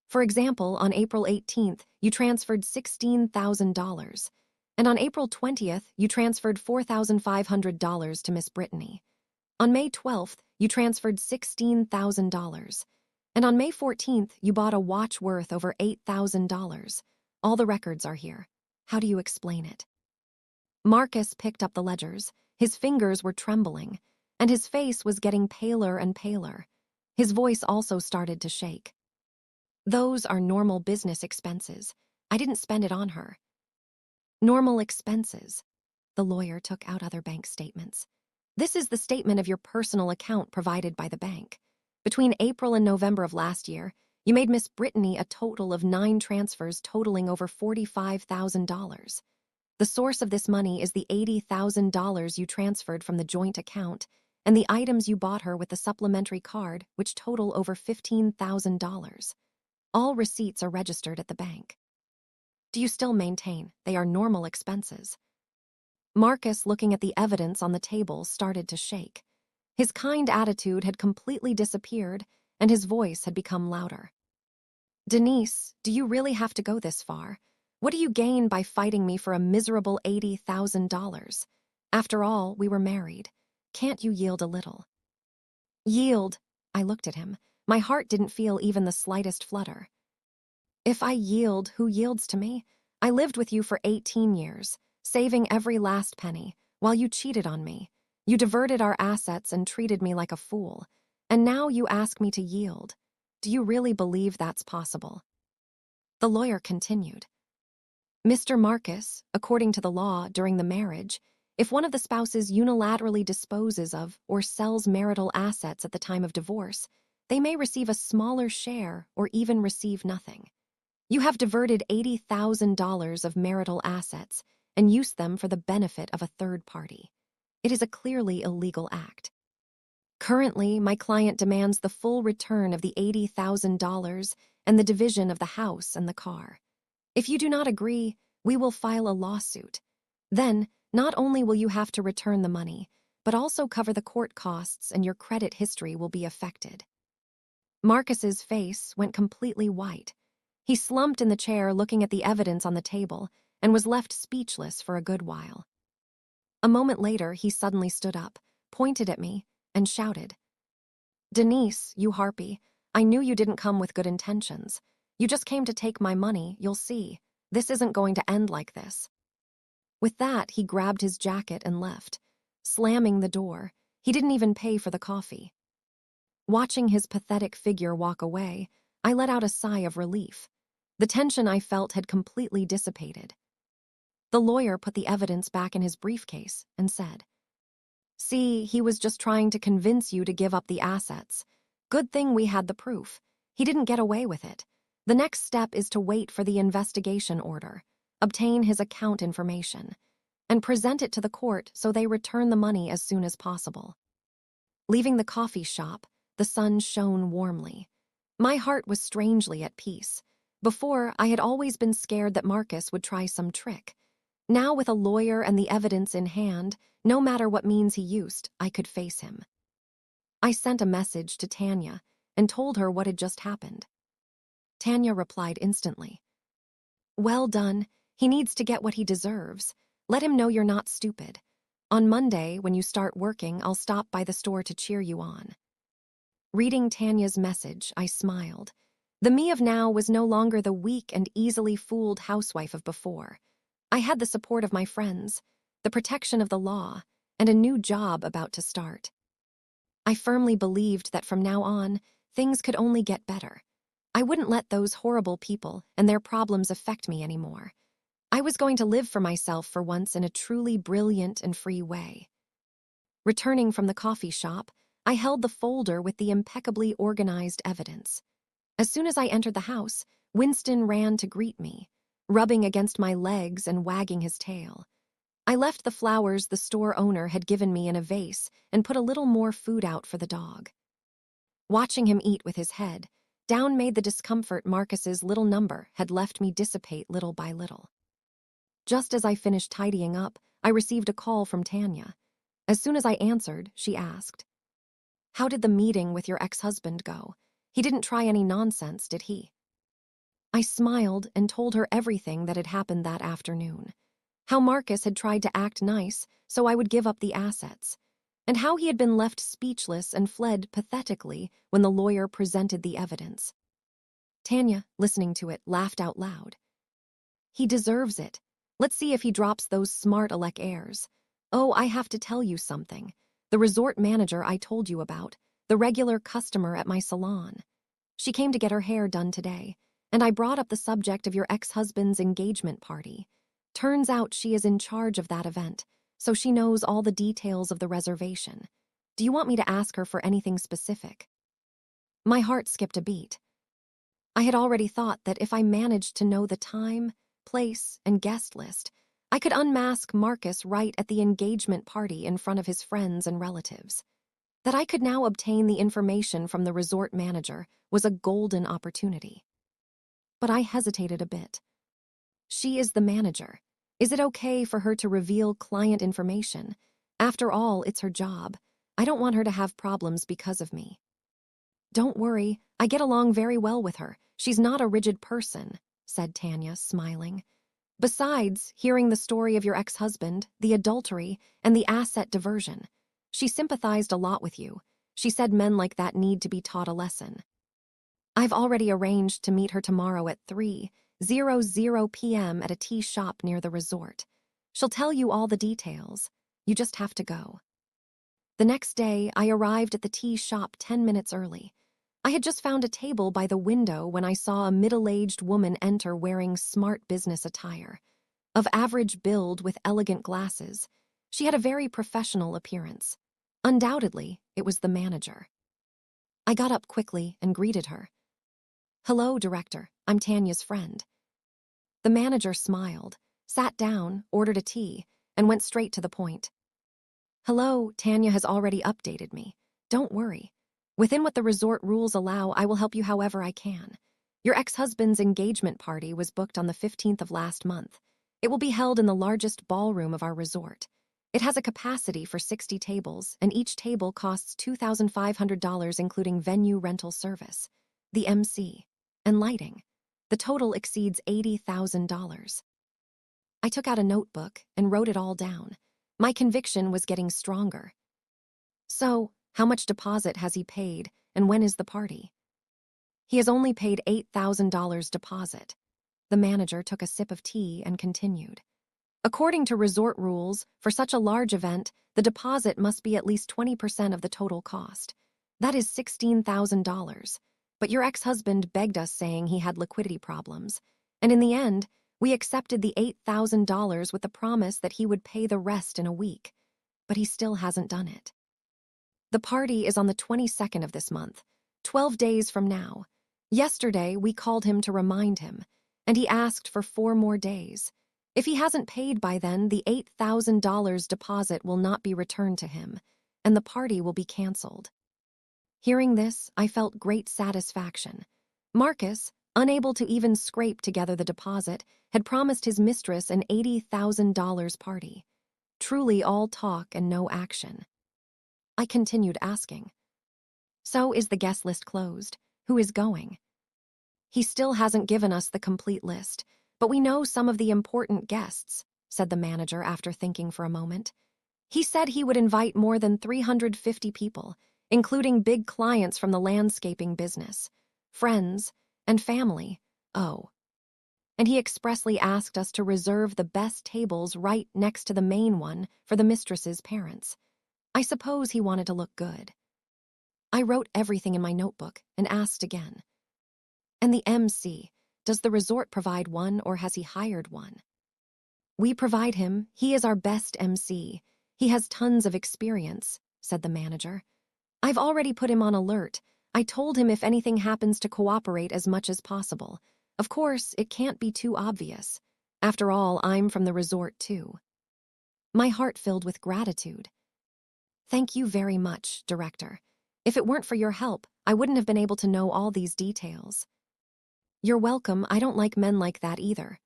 For example, on April 18th, you transferred $16,000. And on April 20th, you transferred $4,500 to Miss Brittany. On May 12th, you transferred $16,000. And on May 14th, you bought a watch worth over $8,000. All the records are here. How do you explain it? Marcus picked up the ledgers. His fingers were trembling, and his face was getting paler and paler. His voice also started to shake. Those are normal business expenses. I didn't spend it on her. Normal expenses. The lawyer took out other bank statements. This is the statement of your personal account provided by the bank. Between April and November of last year, you made Miss Brittany a total of 9 transfers totaling over $45,000. The source of this money is the $80,000 you transferred from the joint account and the items you bought her with the supplementary card, which total over $15,000. All receipts are registered at the bank. Do you still maintain they are normal expenses? Marcus, looking at the evidence on the table, started to shake. His kind attitude had completely disappeared, and his voice had become louder. Denise, do you really have to go this far? What do you gain by fighting me for a miserable $80,000? After all, we were married. Can't you yield a little? Yield? I looked at him. My heart didn't feel even the slightest flutter. If I yield, who yields to me? I lived with you for 18 years, saving every last penny, while you cheated on me. You diverted our assets and treated me like a fool. And now you ask me to yield. Do you really believe that's possible? The lawyer continued. Mr. Marcus, according to the law, during the marriage, if one of the spouses unilaterally disposes of or sells marital assets at the time of divorce, they may receive a smaller share or even receive nothing. You have diverted $80,000 of marital assets and used them for the benefit of a third party. It is a clearly illegal act. Currently, my client demands the full return of the $80,000 and the division of the house and the car. If you do not agree, we will file a lawsuit. Then, not only will you have to return the money, but also cover the court costs, and your credit history will be affected. Marcus's face went completely white. He slumped in the chair looking at the evidence on the table and was left speechless for a good while. A moment later, he suddenly stood up, pointed at me, and shouted, Denise, you harpy, I knew you didn't come with good intentions. You just came to take my money, you'll see. This isn't going to end like this. With that, he grabbed his jacket and left, slamming the door. He didn't even pay for the coffee. Watching his pathetic figure walk away, I let out a sigh of relief. The tension I felt had completely dissipated. The lawyer put the evidence back in his briefcase and said, See, he was just trying to convince you to give up the assets. Good thing we had the proof. He didn't get away with it. The next step is to wait for the investigation order, obtain his account information, and present it to the court so they return the money as soon as possible. Leaving the coffee shop, the sun shone warmly. My heart was strangely at peace. Before, I had always been scared that Marcus would try some trick. Now, with a lawyer and the evidence in hand, no matter what means he used, I could face him. I sent a message to Tanya and told her what had just happened. Tanya replied instantly. Well done. He needs to get what he deserves. Let him know you're not stupid. On Monday, when you start working, I'll stop by the store to cheer you on. Reading Tanya's message, I smiled. The me of now was no longer the weak and easily fooled housewife of before. I had the support of my friends, the protection of the law, and a new job about to start. I firmly believed that from now on, things could only get better. I wouldn't let those horrible people and their problems affect me anymore. I was going to live for myself for once in a truly brilliant and free way. Returning from the coffee shop, I held the folder with the impeccably organized evidence. As soon as I entered the house, Winston ran to greet me, rubbing against my legs and wagging his tail. I left the flowers the store owner had given me in a vase and put a little more food out for the dog. Watching him eat with his head, down made the discomfort Marcus's little number had left me dissipate little by little. Just as I finished tidying up, I received a call from Tanya. As soon as I answered, she asked, How did the meeting with your ex-husband go? He didn't try any nonsense, did he? I smiled and told her everything that had happened that afternoon. How Marcus had tried to act nice so I would give up the assets, and how he had been left speechless and fled pathetically when the lawyer presented the evidence. Tanya, listening to it, laughed out loud. He deserves it. Let's see if he drops those smart aleck airs. Oh, I have to tell you something. The resort manager I told you about, the regular customer at my salon. She came to get her hair done today, and I brought up the subject of your ex-husband's engagement party. Turns out she is in charge of that event, so she knows all the details of the reservation. Do you want me to ask her for anything specific? My heart skipped a beat. I had already thought that if I managed to know the time, place, and guest list, I could unmask Marcus right at the engagement party in front of his friends and relatives. That I could now obtain the information from the resort manager was a golden opportunity. But I hesitated a bit. She is the manager. Is it okay for her to reveal client information? After all, it's her job. I don't want her to have problems because of me. Don't worry, I get along very well with her. She's not a rigid person, said Tanya, smiling. Besides, hearing the story of your ex-husband, the adultery, and the asset diversion, she sympathized a lot with you. She said men like that need to be taught a lesson. I've already arranged to meet her tomorrow at 3:00 p.m. at a tea shop near the resort. She'll tell you all the details. You just have to go. The next day, I arrived at the tea shop 10 minutes early. I had just found a table by the window when I saw a middle-aged woman enter wearing smart business attire. Of average build with elegant glasses, she had a very professional appearance. Undoubtedly, it was the manager. I got up quickly and greeted her. Hello, Director. I'm Tanya's friend. The manager smiled, sat down, ordered a tea, and went straight to the point. Hello, Tanya has already updated me. Don't worry. Within what the resort rules allow, I will help you however I can. Your ex-husband's engagement party was booked on the 15th of last month. It will be held in the largest ballroom of our resort. It has a capacity for 60 tables, and each table costs $2,500 including venue rental service, the MC, and lighting. The total exceeds $80,000. I took out a notebook and wrote it all down. My conviction was getting stronger. So, how much deposit has he paid, and when is the party? He has only paid $8,000 deposit. The manager took a sip of tea and continued. According to resort rules, for such a large event, the deposit must be at least 20% of the total cost. That is $16,000. But your ex-husband begged us saying he had liquidity problems. And in the end, we accepted the $8,000 with the promise that he would pay the rest in a week. But he still hasn't done it. The party is on the 22nd of this month, 12 days from now. Yesterday, we called him to remind him, and he asked for 4 more days. If he hasn't paid by then, the $8,000 deposit will not be returned to him, and the party will be canceled. Hearing this, I felt great satisfaction. Marcus, unable to even scrape together the deposit, had promised his mistress an $80,000 party. Truly all talk and no action. I continued asking. So is the guest list closed? Who is going? He still hasn't given us the complete list, but we know some of the important guests, said the manager after thinking for a moment. He said he would invite more than 350 people, including big clients from the landscaping business, friends, and family. Oh. And he expressly asked us to reserve the best tables right next to the main one for the mistress's parents. I suppose he wanted to look good. I wrote everything in my notebook and asked again. And the MC, does the resort provide one or has he hired one? We provide him. He is our best MC. He has tons of experience, said the manager. I've already put him on alert. I told him if anything happens to cooperate as much as possible. Of course, it can't be too obvious. After all, I'm from the resort too. My heart filled with gratitude. Thank you very much, Director. If it weren't for your help, I wouldn't have been able to know all these details. You're welcome. I don't like men like that either.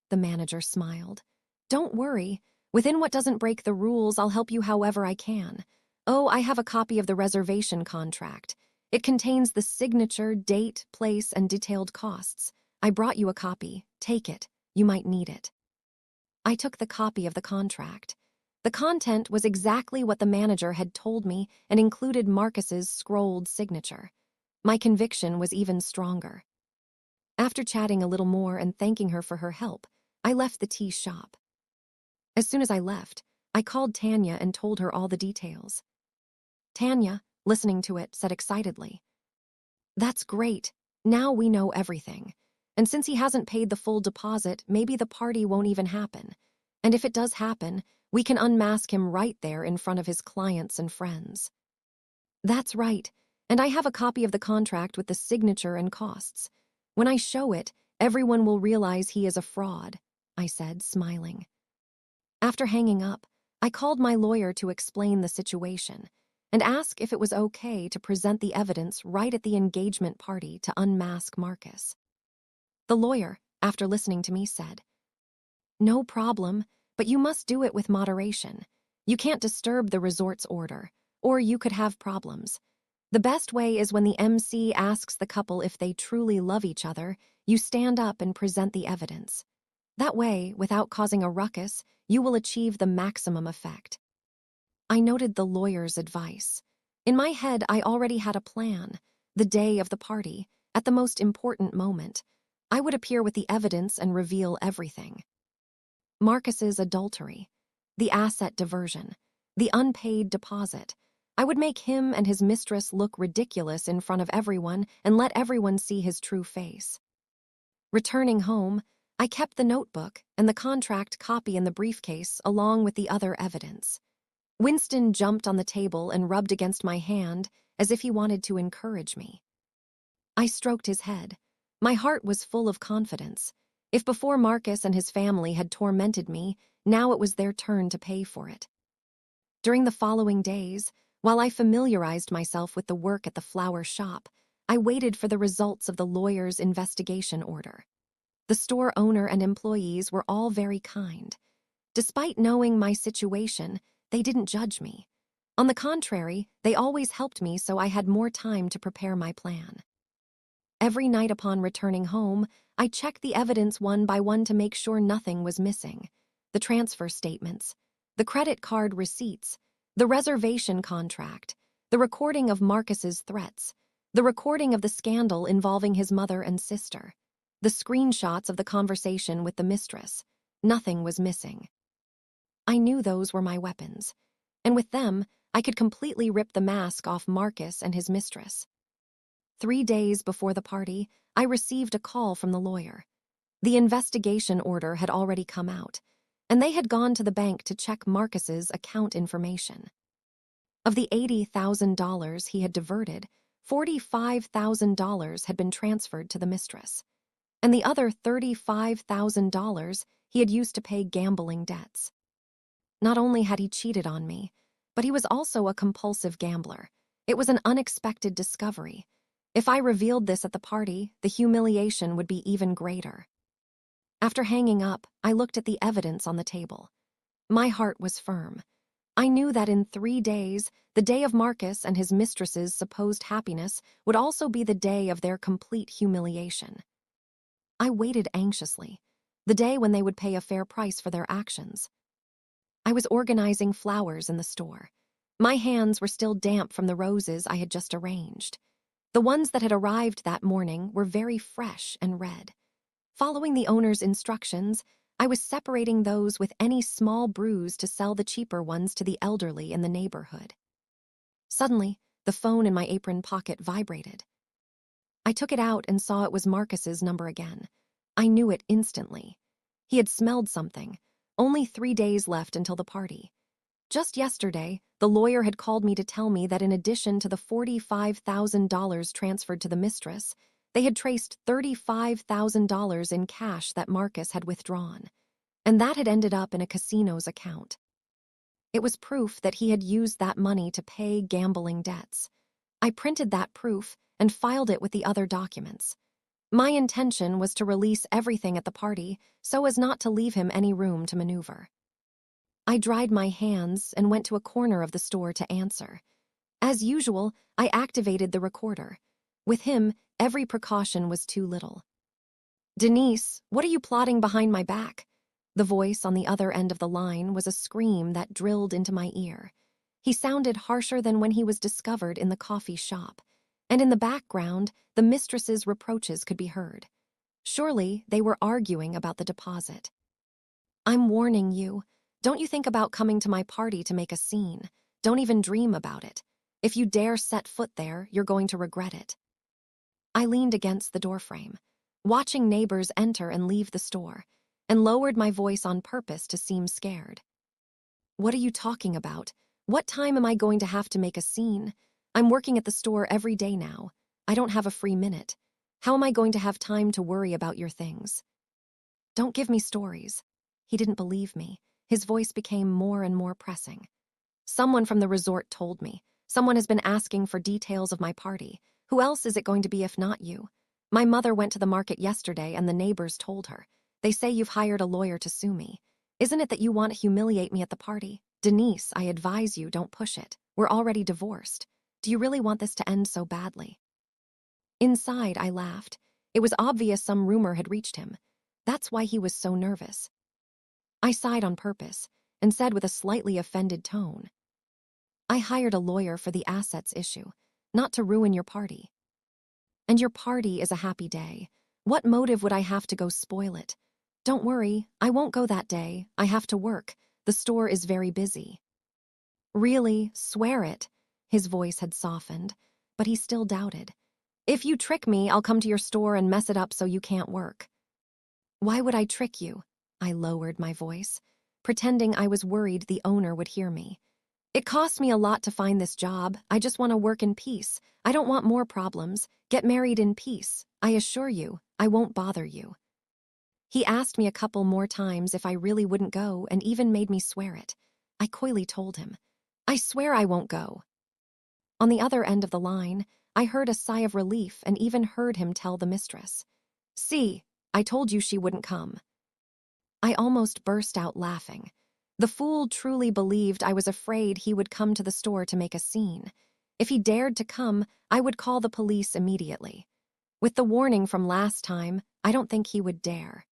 The manager smiled. Don't worry. Within what doesn't break the rules, I'll help you however I can. Oh, I have a copy of the reservation contract. It contains the signature, date, place, and detailed costs. I brought you a copy. Take it. You might need it. I took the copy of the contract. The content was exactly what the manager had told me and included Marcus's scrolled signature. My conviction was even stronger. After chatting a little more and thanking her for her help, I left the tea shop. As soon as I left, I called Tanya and told her all the details. Tanya, listening to it, said excitedly, "That's great. Now we know everything. And since he hasn't paid the full deposit, maybe the party won't even happen. And if it does happen, we can unmask him right there in front of his clients and friends." "That's right. And I have a copy of the contract with the signature and costs. When I show it, everyone will realize he is a fraud," I said, smiling. After hanging up, I called my lawyer to explain the situation and ask if it was okay to present the evidence right at the engagement party to unmask Marcus. The lawyer, after listening to me, said, "No problem, but you must do it with moderation. You can't disturb the resort's order, or you could have problems. The best way is when the MC asks the couple if they truly love each other, you stand up and present the evidence. That way, without causing a ruckus, you will achieve the maximum effect." I noted the lawyer's advice. In my head, I already had a plan. The day of the party, at the most important moment, I would appear with the evidence and reveal everything. Marcus's adultery, the asset diversion, the unpaid deposit. I would make him and his mistress look ridiculous in front of everyone and let everyone see his true face. Returning home, I kept the notebook and the contract copy in the briefcase along with the other evidence. Winston jumped on the table and rubbed against my hand as if he wanted to encourage me. I stroked his head. My heart was full of confidence. If before Marcus and his family had tormented me, now it was their turn to pay for it. During the following days, while I familiarized myself with the work at the flower shop, I waited for the results of the lawyer's investigation order. The store owner and employees were all very kind. Despite knowing my situation, they didn't judge me. On the contrary, they always helped me so I had more time to prepare my plan. Every night upon returning home, I checked the evidence one by one to make sure nothing was missing. The transfer statements, the credit card receipts, the reservation contract, the recording of Marcus's threats, the recording of the scandal involving his mother and sister, the screenshots of the conversation with the mistress. Nothing was missing. I knew those were my weapons, and with them, I could completely rip the mask off Marcus and his mistress. 3 days before the party, I received a call from the lawyer. The investigation order had already come out, and they had gone to the bank to check Marcus's account information. Of the $80,000 he had diverted, $45,000 had been transferred to the mistress, and the other $35,000 he had used to pay gambling debts. Not only had he cheated on me, but he was also a compulsive gambler. It was an unexpected discovery. If I revealed this at the party, the humiliation would be even greater. After hanging up, I looked at the evidence on the table. My heart was firm. I knew that in 3 days, the day of Marcus and his mistress's supposed happiness would also be the day of their complete humiliation. I waited anxiously, the day when they would pay a fair price for their actions. I was organizing flowers in the store. My hands were still damp from the roses I had just arranged. The ones that had arrived that morning were very fresh and red. Following the owner's instructions, I was separating those with any small bruise to sell the cheaper ones to the elderly in the neighborhood. Suddenly, the phone in my apron pocket vibrated. I took it out and saw it was Marcus's number again. I knew it instantly. He had smelled something. Only 3 days left until the party. Just yesterday, the lawyer had called me to tell me that in addition to the $45,000 transferred to the mistress, they had traced $35,000 in cash that Marcus had withdrawn, and that had ended up in a casino's account. It was proof that he had used that money to pay gambling debts. I printed that proof and filed it with the other documents. My intention was to release everything at the party so as not to leave him any room to maneuver. I dried my hands and went to a corner of the store to answer. As usual, I activated the recorder. With him, every precaution was too little. "Denise, what are you plotting behind my back?" The voice on the other end of the line was a scream that drilled into my ear. He sounded harsher than when he was discovered in the coffee shop, and in the background, the mistress's reproaches could be heard. Surely they were arguing about the deposit. I'm warning you. Don't you think about coming to my party to make a scene. Don't even dream about it. If you dare set foot there, you're going to regret it. I leaned against the doorframe, watching neighbors enter and leave the store, and lowered my voice on purpose to seem scared. What are you talking about? What time am I going to have to make a scene? I'm working at the store every day now. I don't have a free minute. How am I going to have time to worry about your things? Don't give me stories. He didn't believe me. His voice became more and more pressing. Someone from the resort told me. Someone has been asking for details of my party. Who else is it going to be if not you? My mother went to the market yesterday and the neighbors told her. They say you've hired a lawyer to sue me. Isn't it that you want to humiliate me at the party? Denise, I advise you, don't push it. We're already divorced. Do you really want this to end so badly? Inside, I laughed. It was obvious some rumor had reached him. That's why he was so nervous. I sighed on purpose and said with a slightly offended tone, I hired a lawyer for the assets issue, not to ruin your party. And your party is a happy day. What motive would I have to go spoil it? Don't worry, I won't go that day. I have to work. The store is very busy. Really? Swear it. His voice had softened, but he still doubted. If you trick me, I'll come to your store and mess it up so you can't work. Why would I trick you? I lowered my voice, pretending I was worried the owner would hear me. It cost me a lot to find this job. I just want to work in peace. I don't want more problems. Get married in peace. I assure you, I won't bother you. He asked me a couple more times if I really wouldn't go and even made me swear it. I coyly told him, I swear I won't go. On the other end of the line, I heard a sigh of relief and even heard him tell the mistress, See, I told you she wouldn't come. I almost burst out laughing. The fool truly believed I was afraid he would come to the store to make a scene. If he dared to come, I would call the police immediately. With the warning from last time, I don't think he would dare.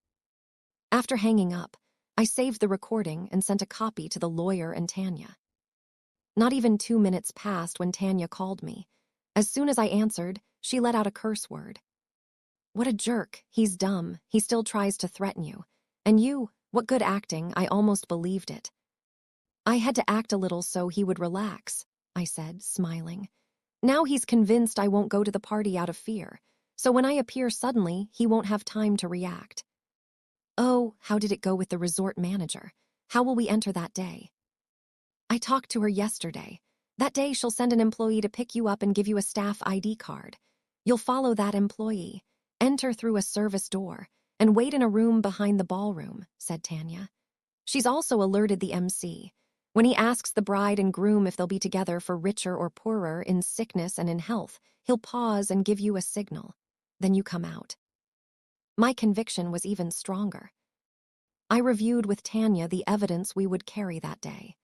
After hanging up, I saved the recording and sent a copy to the lawyer and Tanya. Not even 2 minutes passed when Tanya called me. As soon as I answered, she let out a curse word. What a jerk. He's dumb. He still tries to threaten you. And you, what good acting, I almost believed it. I had to act a little so he would relax, I said, smiling. Now he's convinced I won't go to the party out of fear, so when I appear suddenly, he won't have time to react. Oh, how did it go with the resort manager? How will we enter that day? I talked to her yesterday. That day she'll send an employee to pick you up and give you a staff ID card. You'll follow that employee, enter through a service door, and wait in a room behind the ballroom, said Tanya. She's also alerted the MC. When he asks the bride and groom if they'll be together for richer or poorer, in sickness and in health, he'll pause and give you a signal. Then you come out. My conviction was even stronger. I reviewed with Tanya the evidence we would carry that day.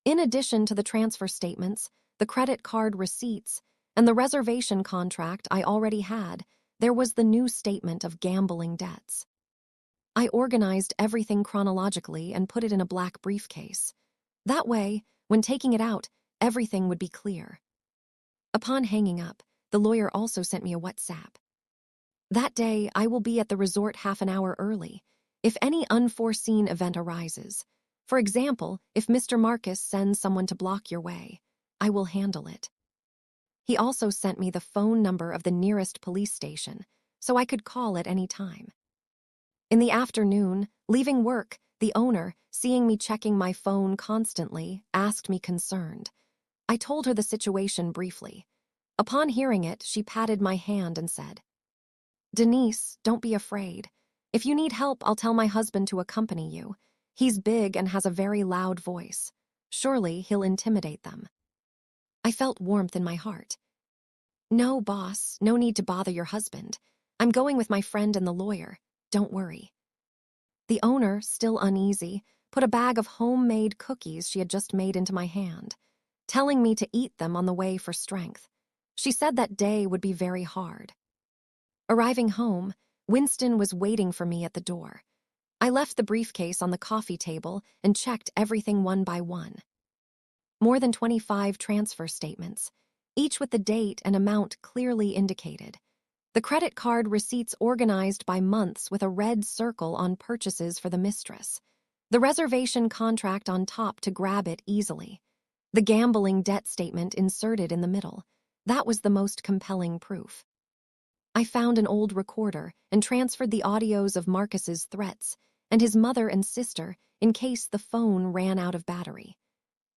In addition to the transfer statements, the credit card receipts, and the reservation contract I already had, there was the new statement of gambling debts. I organized everything chronologically and put it in a black briefcase. That way, when taking it out, everything would be clear. Upon hanging up, the lawyer also sent me a WhatsApp. That day, I will be at the resort half an hour early, if any unforeseen event arises. For example, if Mr. Marcus sends someone to block your way, I will handle it. He also sent me the phone number of the nearest police station, so I could call at any time. In the afternoon, leaving work, the owner, seeing me checking my phone constantly, asked me concerned. I told her the situation briefly. Upon hearing it, she patted my hand and said, Denise, don't be afraid. If you need help, I'll tell my husband to accompany you. He's big and has a very loud voice. Surely he'll intimidate them. I felt warmth in my heart. No, boss, no need to bother your husband. I'm going with my friend and the lawyer. Don't worry. The owner, still uneasy, put a bag of homemade cookies she had just made into my hand, telling me to eat them on the way for strength. She said that day would be very hard. Arriving home, Winston was waiting for me at the door. I left the briefcase on the coffee table and checked everything one by one. More than 25 transfer statements, each with the date and amount clearly indicated. The credit card receipts organized by months with a red circle on purchases for the mistress. the reservation contract on top to grab it easily, the gambling debt statement inserted in the middle. That was the most compelling proof. I found an old recorder and transferred the audios of Marcus's threats and his mother and sister in case the phone ran out of battery.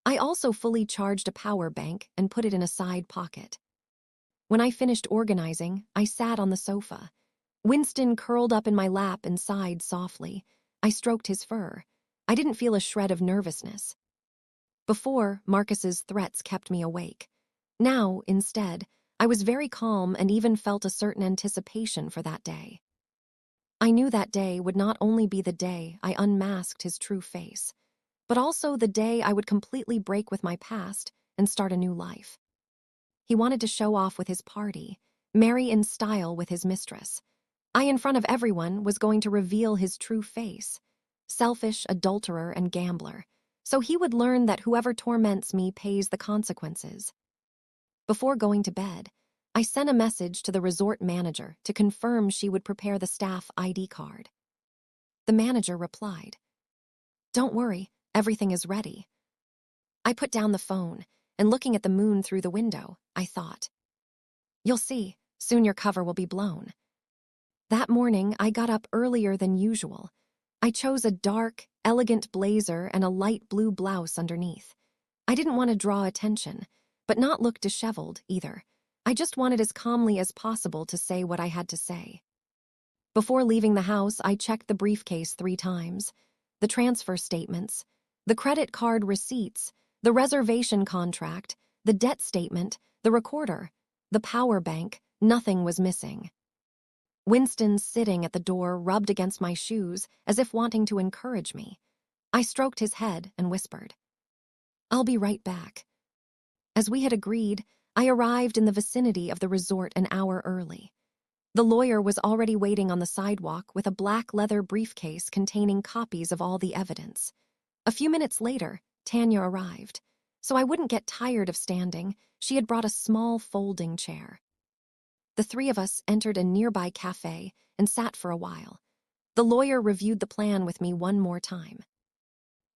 I also fully charged a power bank and put it in a side pocket. When I finished organizing, I sat on the sofa. Winston curled up in my lap and sighed softly. I stroked his fur. I didn't feel a shred of nervousness. Before, Marcus's threats kept me awake. Now, instead, I was very calm and even felt a certain anticipation for that day. I knew that day would not only be the day I unmasked his true face, but also the day I would completely break with my past and start a new life. He wanted to show off with his party, marry in style with his mistress. I, in front of everyone, was going to reveal his true face. Selfish, adulterer, and gambler. So he would learn that whoever torments me pays the consequences. Before going to bed, I sent a message to the resort manager to confirm she would prepare the staff ID card. The manager replied, "Don't worry, everything is ready." I put down the phone, and looking at the moon through the window, I thought, "You'll see, soon your cover will be blown." That morning, I got up earlier than usual. I chose a dark, elegant blazer and a light blue blouse underneath. I didn't want to draw attention, but not look disheveled either. I just wanted as calmly as possible to say what I had to say. Before leaving the house, I checked the briefcase 3 times. The transfer statements, the credit card receipts, the reservation contract, the debt statement, the recorder, the power bank, nothing was missing. Winston, sitting at the door, rubbed against my shoes as if wanting to encourage me. I stroked his head and whispered, "I'll be right back." As we had agreed, I arrived in the vicinity of the resort an hour early. The lawyer was already waiting on the sidewalk with a black leather briefcase containing copies of all the evidence. A few minutes later, Tanya arrived. So I wouldn't get tired of standing, she had brought a small folding chair. The 3 of us entered a nearby cafe and sat for a while. The lawyer reviewed the plan with me one more time.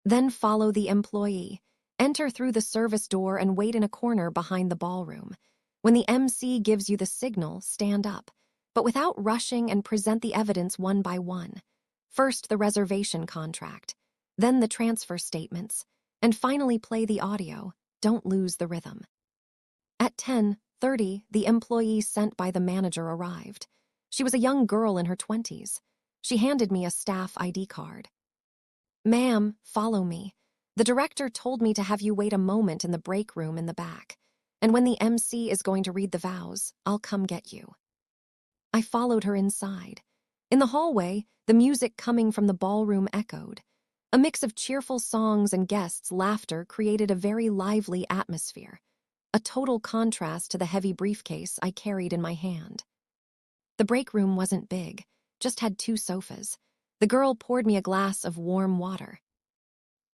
Then follow the employee. Enter through the service door and wait in a corner behind the ballroom. When the MC gives you the signal, stand up, but without rushing, and present the evidence one by one. First, the reservation contract, then the transfer statements, and finally play the audio. Don't lose the rhythm. At 10:30, the employee sent by the manager arrived. She was a young girl in her 20s. She handed me a staff ID card. "Ma'am, follow me. The director told me to have you wait a moment in the break room in the back. And when the MC is going to read the vows, I'll come get you." I followed her inside. In the hallway, the music coming from the ballroom echoed. A mix of cheerful songs and guests' laughter created a very lively atmosphere, a total contrast to the heavy briefcase I carried in my hand. The break room wasn't big, just had 2 sofas. The girl poured me a glass of warm water.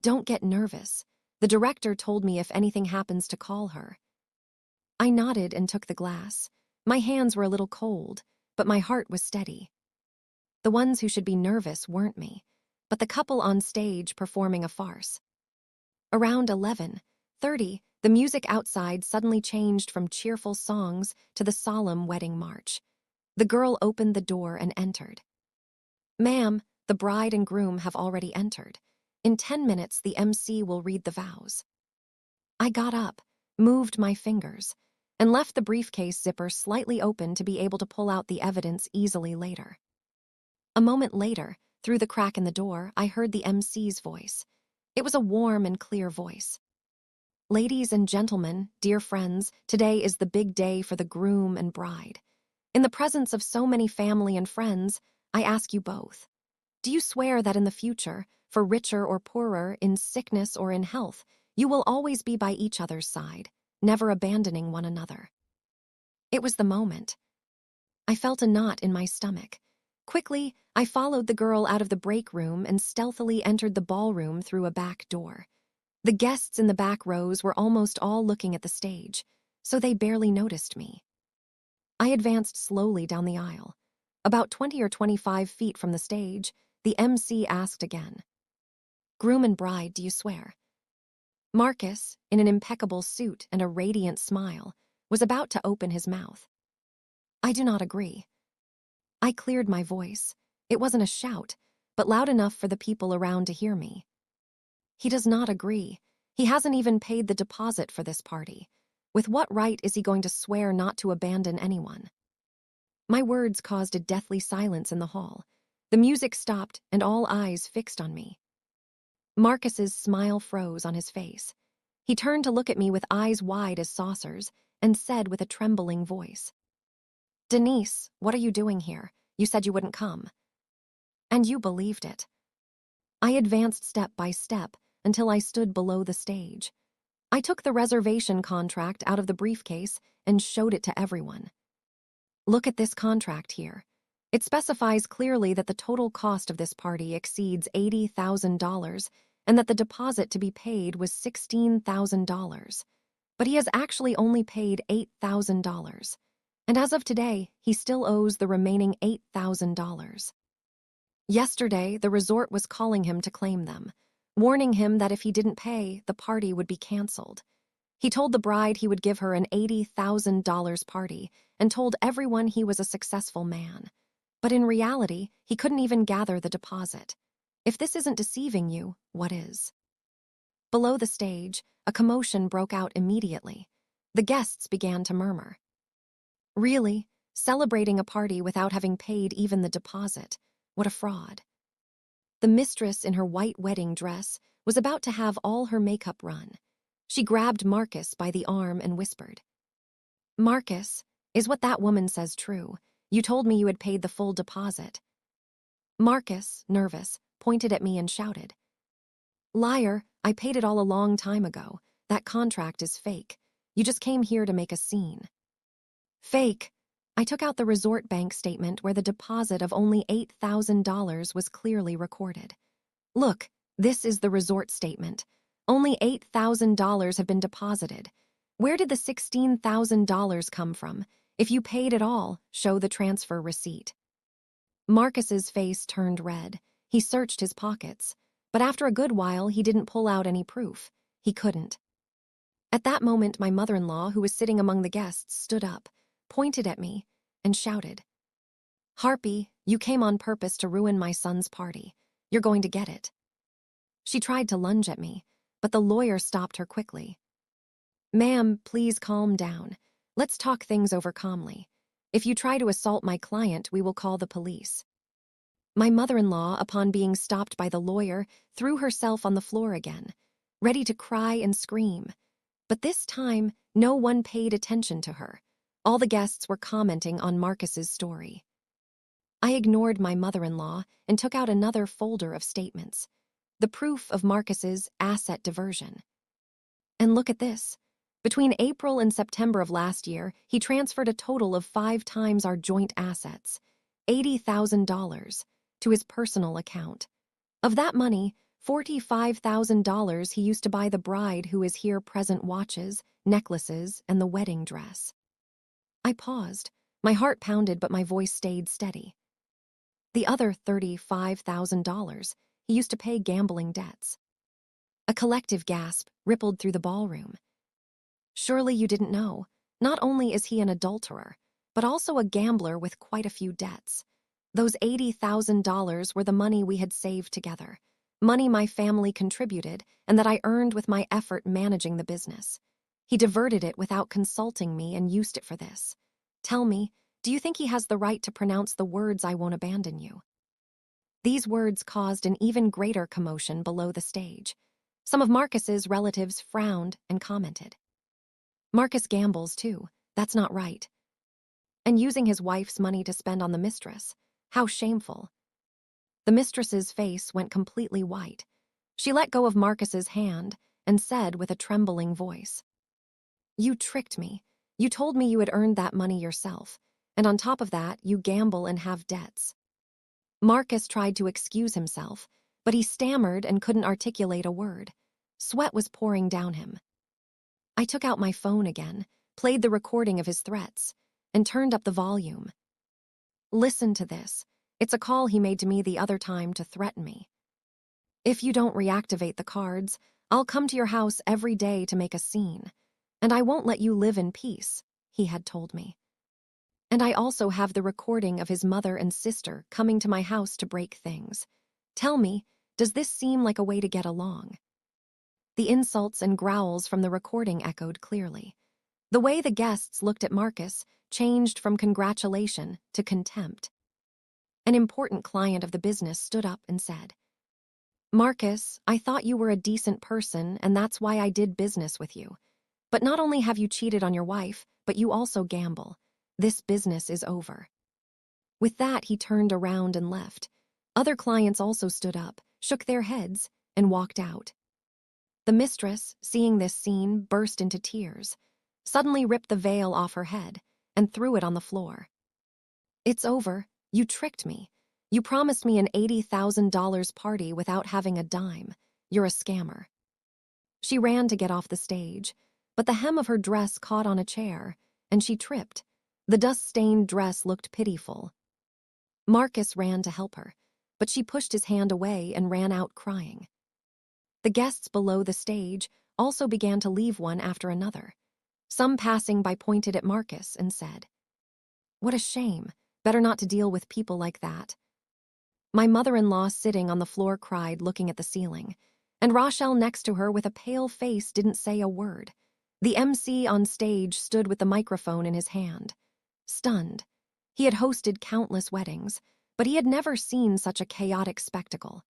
"Don't get nervous. The director told me if anything happens to call her." I nodded and took the glass. My hands were a little cold, but my heart was steady. The ones who should be nervous weren't me, but the couple on stage performing a farce. Around 11:30, the music outside suddenly changed from cheerful songs to the solemn wedding march. The girl opened the door and entered. "Ma'am, the bride and groom have already entered. In 10 minutes, the MC will read the vows." I got up, moved my fingers, and left the briefcase zipper slightly open to be able to pull out the evidence easily later. A moment later, through the crack in the door, I heard the MC's voice. It was a warm and clear voice. "Ladies and gentlemen, dear friends, today is the big day for the groom and bride. In the presence of so many family and friends, I ask you both, do you swear that in the future, for richer or poorer, in sickness or in health, you will always be by each other's side, never abandoning one another?" It was the moment. I felt a knot in my stomach. Quickly, I followed the girl out of the break room and stealthily entered the ballroom through a back door. The guests in the back rows were almost all looking at the stage, so they barely noticed me. I advanced slowly down the aisle. About 20 or 25 feet from the stage, the MC asked again, Groom and bride, do you swear? Marcus, in an impeccable suit and a radiant smile, was about to open his mouth. I do not agree. I cleared my voice. It wasn't a shout, but loud enough for the people around to hear me. He does not agree. He hasn't even paid the deposit for this party. With what right is he going to swear not to abandon anyone? My words caused a deathly silence in the hall. The music stopped and all eyes fixed on me. Marcus's smile froze on his face. He turned to look at me with eyes wide as saucers and said with a trembling voice, "Denise, what are you doing here? You said you wouldn't come." And you believed it. I advanced step by step until I stood below the stage. I took the reservation contract out of the briefcase and showed it to everyone. Look at this contract here. It specifies clearly that the total cost of this party exceeds $80,000 and that the deposit to be paid was $16,000. But he has actually only paid $8,000. And as of today, he still owes the remaining $8,000. Yesterday, the resort was calling him to claim them, warning him that if he didn't pay, the party would be canceled. He told the bride he would give her an $80,000 party and told everyone he was a successful man. But in reality, he couldn't even gather the deposit. If this isn't deceiving you, what is? Below the stage, a commotion broke out immediately. The guests began to murmur. Really? Celebrating a party without having paid even the deposit? What a fraud. The mistress in her white wedding dress was about to have all her makeup run. She grabbed Marcus by the arm and whispered, "Marcus, is what that woman says true? You told me you had paid the full deposit." Marcus, nervous, pointed at me and shouted, "Liar, I paid it all a long time ago. That contract is fake. You just came here to make a scene." Fake? I took out the resort bank statement where the deposit of only $8,000 was clearly recorded. Look, this is the resort statement. Only $8,000 have been deposited. Where did the $16,000 come from? If you paid it all, show the transfer receipt. Marcus's face turned red. He searched his pockets, but after a good while he didn't pull out any proof. He couldn't. At that moment, my mother-in-law, who was sitting among the guests, stood up, pointed at me, and shouted, "Harpy, you came on purpose to ruin my son's party. You're going to get it." She tried to lunge at me, but the lawyer stopped her quickly. "Ma'am, please calm down. Let's talk things over calmly. If you try to assault my client, we will call the police." My mother-in-law, upon being stopped by the lawyer, threw herself on the floor again, ready to cry and scream. But this time, no one paid attention to her. All the guests were commenting on Marcus's story. I ignored my mother-in-law and took out another folder of statements, the proof of Marcus's asset diversion. And look at this. Between April and September of last year, he transferred a total of 5 times our joint assets, $80,000, to his personal account. Of that money, $45,000 he used to buy the bride who is here present watches, necklaces, and the wedding dress. I paused. My heart pounded, but my voice stayed steady. The other $35,000 he used to pay gambling debts. A collective gasp rippled through the ballroom. Surely you didn't know. Not only is he an adulterer, but also a gambler with quite a few debts. Those $80,000 were the money we had saved together, money my family contributed and that I earned with my effort managing the business. He diverted it without consulting me and used it for this. Tell me, do you think he has the right to pronounce the words "I won't abandon you"? These words caused an even greater commotion below the stage. Some of Marcus's relatives frowned and commented, "Marcus gambles too. That's not right. And using his wife's money to spend on the mistress. How shameful." The mistress's face went completely white. She let go of Marcus's hand and said with a trembling voice, "You tricked me. You told me you had earned that money yourself, and on top of that, you gamble and have debts." Marcus tried to excuse himself, but he stammered and couldn't articulate a word. Sweat was pouring down him. I took out my phone again, played the recording of his threats, and turned up the volume. "Listen to this. It's a call he made to me the other time to threaten me." If you don't reactivate the cards, I'll come to your house every day to make a scene. And I won't let you live in peace, he had told me. And I also have the recording of his mother and sister coming to my house to break things. Tell me, does this seem like a way to get along? The insults and growls from the recording echoed clearly. The way the guests looked at Marcus changed from congratulation to contempt. An important client of the business stood up and said, "Marcus, I thought you were a decent person, and that's why I did business with you. But not only have you cheated on your wife, but you also gamble. This business is over." With that, he turned around and left. Other clients also stood up, shook their heads, and walked out. The mistress, seeing this scene, burst into tears, suddenly ripped the veil off her head, and threw it on the floor. "It's over. You tricked me. You promised me an $80,000 party without having a dime. You're a scammer." She ran to get off the stage, but the hem of her dress caught on a chair, and she tripped. The dust-stained dress looked pitiful. Marcus ran to help her, but she pushed his hand away and ran out crying. The guests below the stage also began to leave one after another. Some passing by pointed at Marcus and said, "What a shame. Better not to deal with people like that." My mother-in-law sitting on the floor cried, looking at the ceiling, and Rochelle next to her with a pale face didn't say a word. The MC on stage stood with the microphone in his hand, stunned. He had hosted countless weddings, but he had never seen such a chaotic spectacle.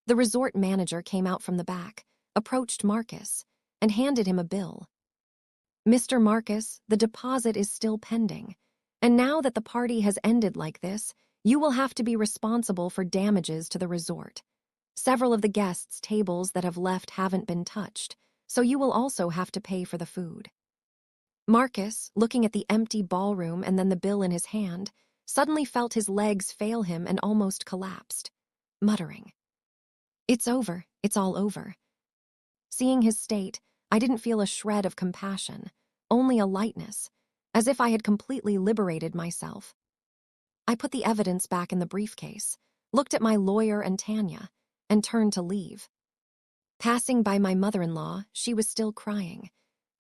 The resort manager came out from the back, approached Marcus, and handed him a bill. "Mr. Marcus, the deposit is still pending, and now that the party has ended like this, you will have to be responsible for damages to the resort. Several of the guests' tables that have left haven't been touched, so you will also have to pay for the food." Marcus, looking at the empty ballroom and then the bill in his hand, suddenly felt his legs fail him and almost collapsed, muttering, "It's over, it's all over." Seeing his state, I didn't feel a shred of compassion, only a lightness, as if I had completely liberated myself. I put the evidence back in the briefcase, looked at my lawyer and Tanya, and turned to leave. Passing by my mother-in-law, she was still crying.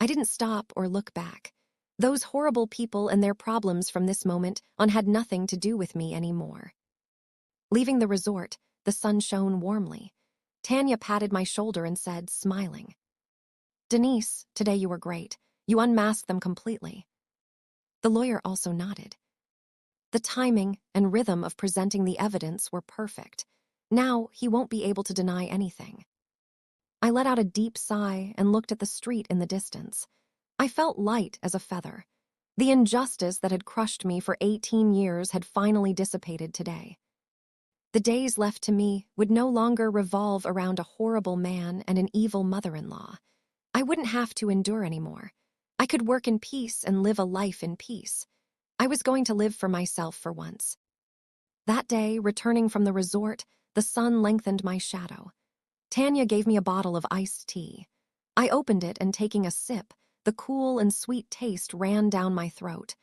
I didn't stop or look back. Those horrible people and their problems from this moment on had nothing to do with me anymore. Leaving the resort, the sun shone warmly. Tanya patted my shoulder and said, smiling, "Denise, today you were great. You unmasked them completely." The lawyer also nodded. The timing and rhythm of presenting the evidence were perfect. Now he won't be able to deny anything. I let out a deep sigh and looked at the street in the distance. I felt light as a feather. The injustice that had crushed me for 18 years had finally dissipated today. The days left to me would no longer revolve around a horrible man and an evil mother-in-law. I wouldn't have to endure anymore. I could work in peace and live a life in peace. I was going to live for myself for once. That day, returning from the resort, the sun lengthened my shadow. Tanya gave me a bottle of iced tea. I opened it and, taking a sip, the cool and sweet taste ran down my throat,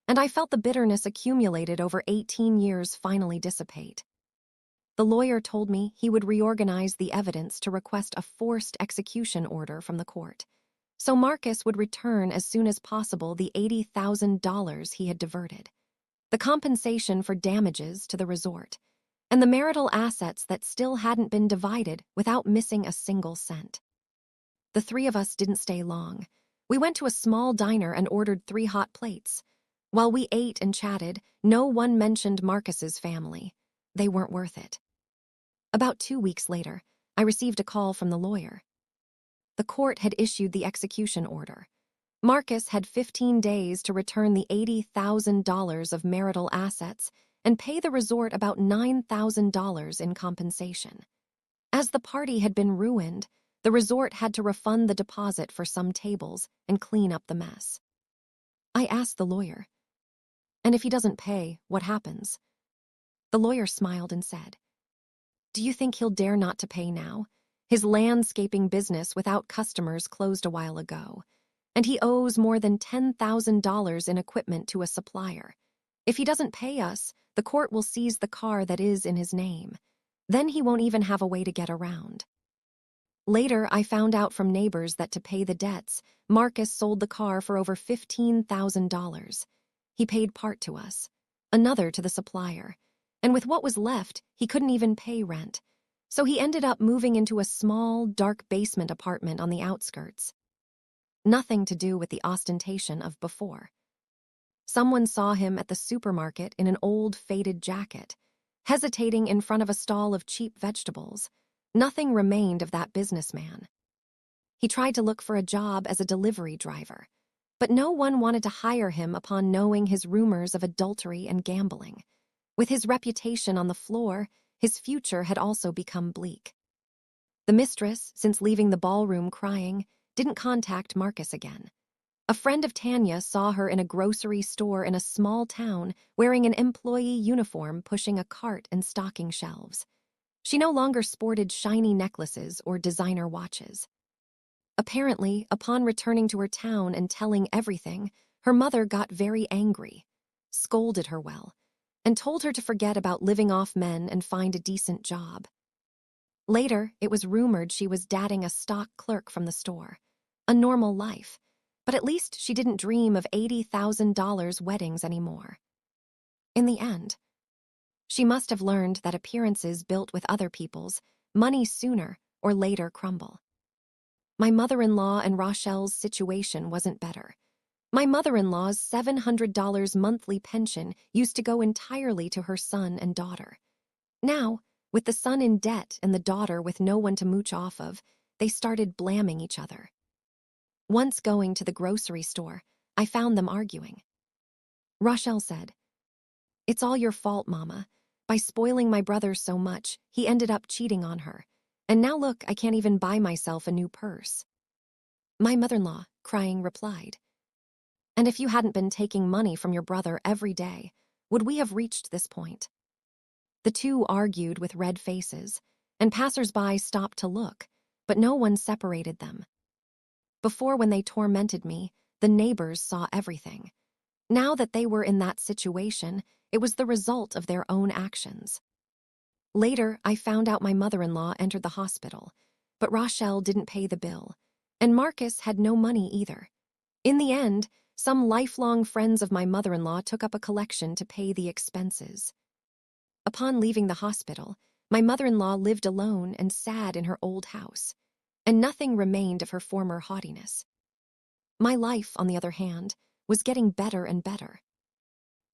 and I felt the bitterness accumulated over 18 years finally dissipate. The lawyer told me he would reorganize the evidence to request a forced execution order from the court, so Marcus would return as soon as possible the $80,000 he had diverted, the compensation for damages to the resort, and the marital assets that still hadn't been divided without missing a single cent. The three of us didn't stay long. We went to a small diner and ordered 3 hot plates. While we ate and chatted, no one mentioned Marcus's family. They weren't worth it. About 2 weeks later, I received a call from the lawyer. The court had issued the execution order. Marcus had 15 days to return the $80,000 of marital assets and pay the resort about $9,000 in compensation. As the party had been ruined, the resort had to refund the deposit for some tables and clean up the mess. I asked the lawyer, "And if he doesn't pay, what happens?" The lawyer smiled and said, "Do you think he'll dare not to pay now? His landscaping business without customers closed a while ago, and he owes more than $10,000 in equipment to a supplier. If he doesn't pay us, the court will seize the car that is in his name. Then he won't even have a way to get around. Later, I found out from neighbors that to pay the debts, Marcus sold the car for over $15,000. He paid part to us, another to the supplier, and with what was left, he couldn't even pay rent. So he ended up moving into a small, dark basement apartment on the outskirts. Nothing to do with the ostentation of before. Someone saw him at the supermarket in an old, faded jacket, hesitating in front of a stall of cheap vegetables. Nothing remained of that businessman. He tried to look for a job as a delivery driver, but no one wanted to hire him upon knowing his rumors of adultery and gambling. With his reputation on the floor, his future had also become bleak. The mistress, since leaving the ballroom crying, didn't contact Marcus again. A friend of Tanya saw her in a grocery store in a small town wearing an employee uniform pushing a cart and stocking shelves. She no longer sported shiny necklaces or designer watches. Apparently, upon returning to her town and telling everything, her mother got very angry, scolded her well, and told her to forget about living off men and find a decent job. Later, it was rumored she was dating a stock clerk from the store. A normal life, but at least she didn't dream of $80,000 weddings anymore. In the end, she must have learned that appearances built with other people's money sooner or later crumble. My mother-in-law and Rochelle's situation wasn't better. My mother-in-law's $700 monthly pension used to go entirely to her son and daughter. Now, with the son in debt and the daughter with no one to mooch off of, they started blaming each other. Once going to the grocery store, I found them arguing. Rochelle said, "It's all your fault, Mama. By spoiling my brother so much, he ended up cheating on her. And now look, I can't even buy myself a new purse." My mother-in-law, crying, replied, "And if you hadn't been taking money from your brother every day, would we have reached this point?" The two argued with red faces, and passers-by stopped to look, but no one separated them. Before, when they tormented me, the neighbors saw everything. Now that they were in that situation, it was the result of their own actions. Later, I found out my mother-in-law entered the hospital, but Rochelle didn't pay the bill, and Marcus had no money either. In the end, some lifelong friends of my mother-in-law took up a collection to pay the expenses. Upon leaving the hospital, my mother-in-law lived alone and sad in her old house, and nothing remained of her former haughtiness. My life, on the other hand, was getting better and better.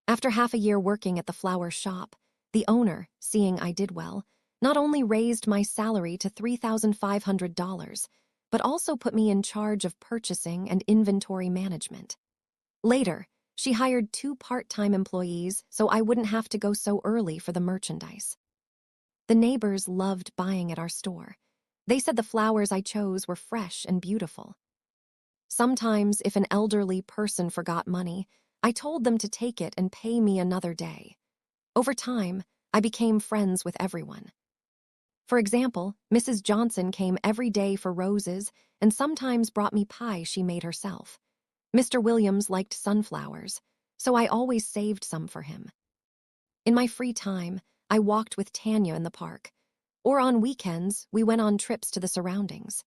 After half a year working at the flower shop, the owner, seeing I did well, not only raised my salary to $3,500, but also put me in charge of purchasing and inventory management. Later, she hired 2 part-time employees so I wouldn't have to go so early for the merchandise. The neighbors loved buying at our store. They said the flowers I chose were fresh and beautiful. Sometimes, if an elderly person forgot money, I told them to take it and pay me another day. Over time, I became friends with everyone. For example, Mrs. Johnson came every day for roses and sometimes brought me pie she made herself. Mr. Williams liked sunflowers, so I always saved some for him. In my free time, I walked with Tanya in the park, or on weekends, we went on trips to the surroundings.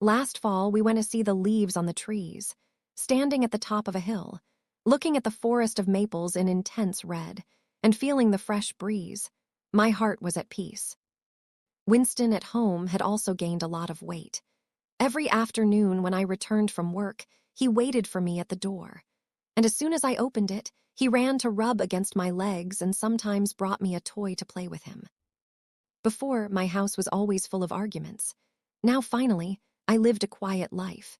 Last fall, we went to see the leaves on the trees, standing at the top of a hill, looking at the forest of maples in intense red, and feeling the fresh breeze. My heart was at peace. Winston at home had also gained a lot of weight. Every afternoon when I returned from work, he waited for me at the door, and as soon as I opened it, he ran to rub against my legs and sometimes brought me a toy to play with him. Before, my house was always full of arguments. Now, finally, I lived a quiet life.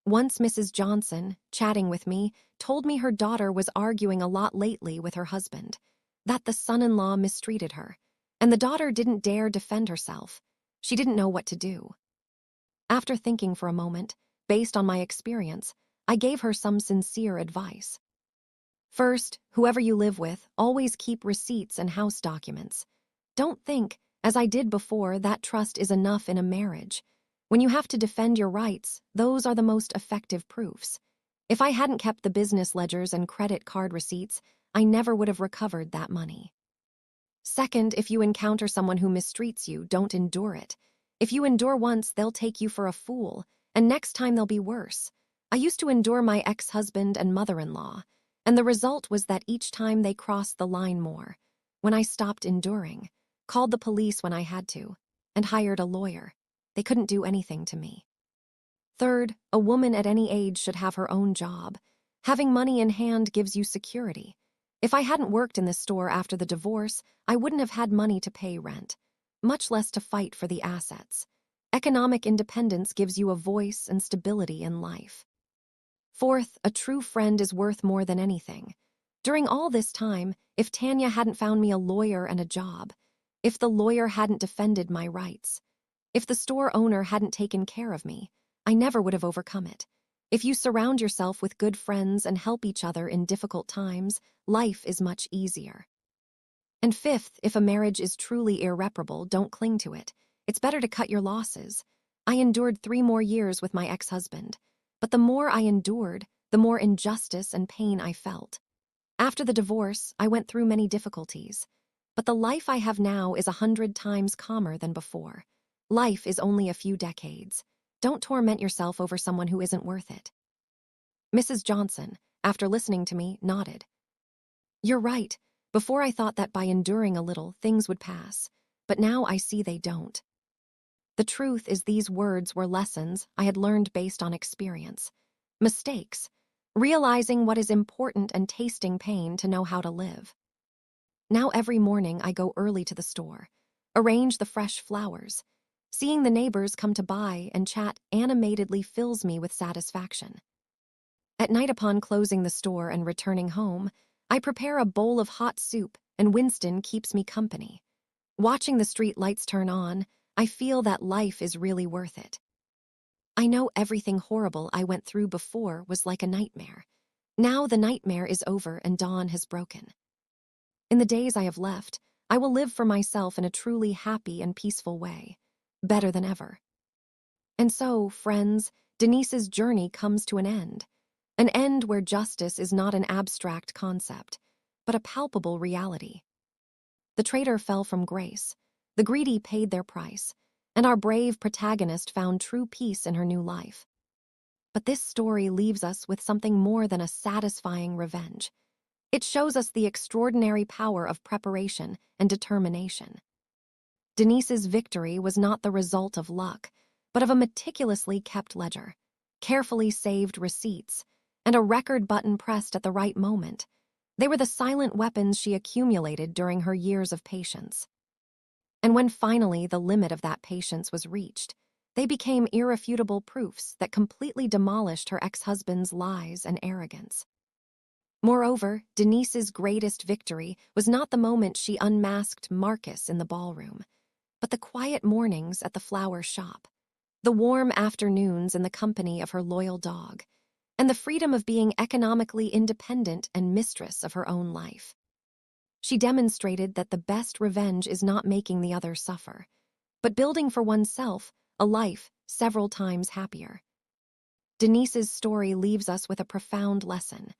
Once Mrs. Johnson, chatting with me, told me her daughter was arguing a lot lately with her husband, that the son-in-law mistreated her, and the daughter didn't dare defend herself. She didn't know what to do. After thinking for a moment, based on my experience, I gave her some sincere advice. First, whoever you live with, always keep receipts and house documents. Don't think, as I did before, that trust is enough in a marriage. When you have to defend your rights, those are the most effective proofs. If I hadn't kept the business ledgers and credit card receipts, I never would have recovered that money. Second, if you encounter someone who mistreats you, don't endure it. If you endure once, they'll take you for a fool, and next time they'll be worse. I used to endure my ex-husband and mother-in-law, and the result was that each time they crossed the line more. When I stopped enduring, called the police when I had to, and hired a lawyer, they couldn't do anything to me. Third, a woman at any age should have her own job. Having money in hand gives you security. If I hadn't worked in this store after the divorce, I wouldn't have had money to pay rent, much less to fight for the assets. Economic independence gives you a voice and stability in life. Fourth, a true friend is worth more than anything. During all this time, if Tanya hadn't found me a lawyer and a job, if the lawyer hadn't defended my rights, if the store owner hadn't taken care of me, I never would have overcome it. If you surround yourself with good friends and help each other in difficult times, life is much easier. And fifth, if a marriage is truly irreparable, don't cling to it. It's better to cut your losses. I endured 3 more years with my ex-husband, but the more I endured, the more injustice and pain I felt. After the divorce, I went through many difficulties, but the life I have now is 100 times calmer than before. Life is only a few decades. Don't torment yourself over someone who isn't worth it. Mrs. Johnson, after listening to me, nodded. You're right. Before I thought that by enduring a little, things would pass, but now I see they don't. The truth is these words were lessons I had learned based on experience. Mistakes. Realizing what is important and tasting pain to know how to live. Now every morning I go early to the store, arrange the fresh flowers. Seeing the neighbors come to buy and chat animatedly fills me with satisfaction. At night upon closing the store and returning home, I prepare a bowl of hot soup and Winston keeps me company. Watching the street lights turn on, I feel that life is really worth it. I know everything horrible I went through before was like a nightmare. Now the nightmare is over and dawn has broken. In the days I have left, I will live for myself in a truly happy and peaceful way, better than ever. And so, friends, Denise's journey comes to an end where justice is not an abstract concept, but a palpable reality. The traitor fell from grace, the greedy paid their price, and our brave protagonist found true peace in her new life. But this story leaves us with something more than a satisfying revenge. It shows us the extraordinary power of preparation and determination. Denise's victory was not the result of luck, but of a meticulously kept ledger, carefully saved receipts, and a record button pressed at the right moment. They were the silent weapons she accumulated during her years of patience. And when finally the limit of that patience was reached, they became irrefutable proofs that completely demolished her ex-husband's lies and arrogance. Moreover, Denise's greatest victory was not the moment she unmasked Marcus in the ballroom, but the quiet mornings at the flower shop, the warm afternoons in the company of her loyal dog, and the freedom of being economically independent and mistress of her own life. She demonstrated that the best revenge is not making the other suffer, but building for oneself a life several times happier. Denise's story leaves us with a profound lesson.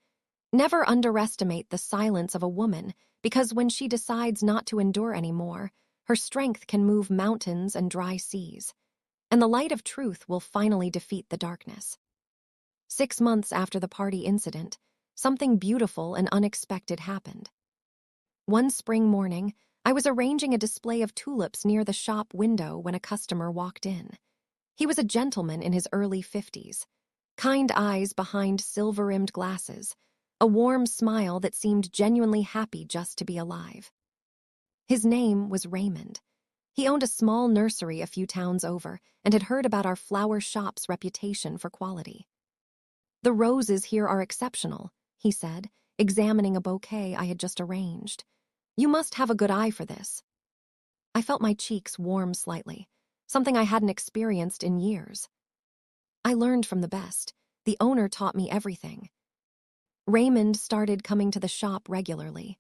Never underestimate the silence of a woman, because when she decides not to endure anymore, her strength can move mountains and dry seas, and the light of truth will finally defeat the darkness. 6 months after the party incident, something beautiful and unexpected happened. One spring morning, I was arranging a display of tulips near the shop window when a customer walked in. He was a gentleman in his early 50s, kind eyes behind silver-rimmed glasses, a warm smile that seemed genuinely happy just to be alive. His name was Raymond. He owned a small nursery a few towns over and had heard about our flower shop's reputation for quality. "The roses here are exceptional," he said, examining a bouquet I had just arranged. "You must have a good eye for this." I felt my cheeks warm slightly, something I hadn't experienced in years. I learned from the best. The owner taught me everything. Raymond started coming to the shop regularly.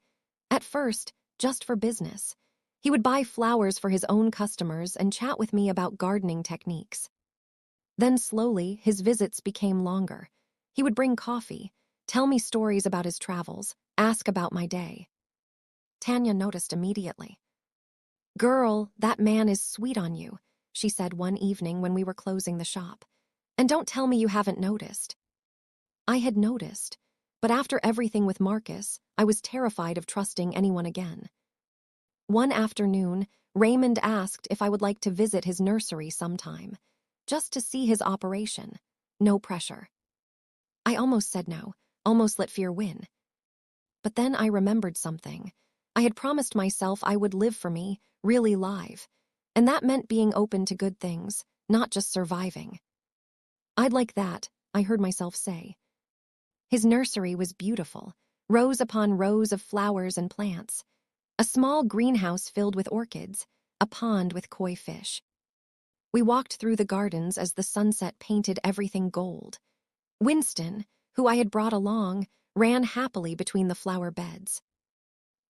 At first, just for business. He would buy flowers for his own customers and chat with me about gardening techniques. Then slowly, his visits became longer. He would bring coffee, tell me stories about his travels, ask about my day. Tanya noticed immediately. "Girl, that man is sweet on you," she said one evening when we were closing the shop. "And don't tell me you haven't noticed." I had noticed, but after everything with Marcus, I was terrified of trusting anyone again. One afternoon, Raymond asked if I would like to visit his nursery sometime, just to see his operation. No pressure. I almost said no, almost let fear win. But then I remembered something. I had promised myself I would live for me, really live. And that meant being open to good things, not just surviving. "I'd like that," I heard myself say. His nursery was beautiful, rows upon rows of flowers and plants. A small greenhouse filled with orchids, a pond with koi fish. We walked through the gardens as the sunset painted everything gold. Winston, who I had brought along, ran happily between the flower beds.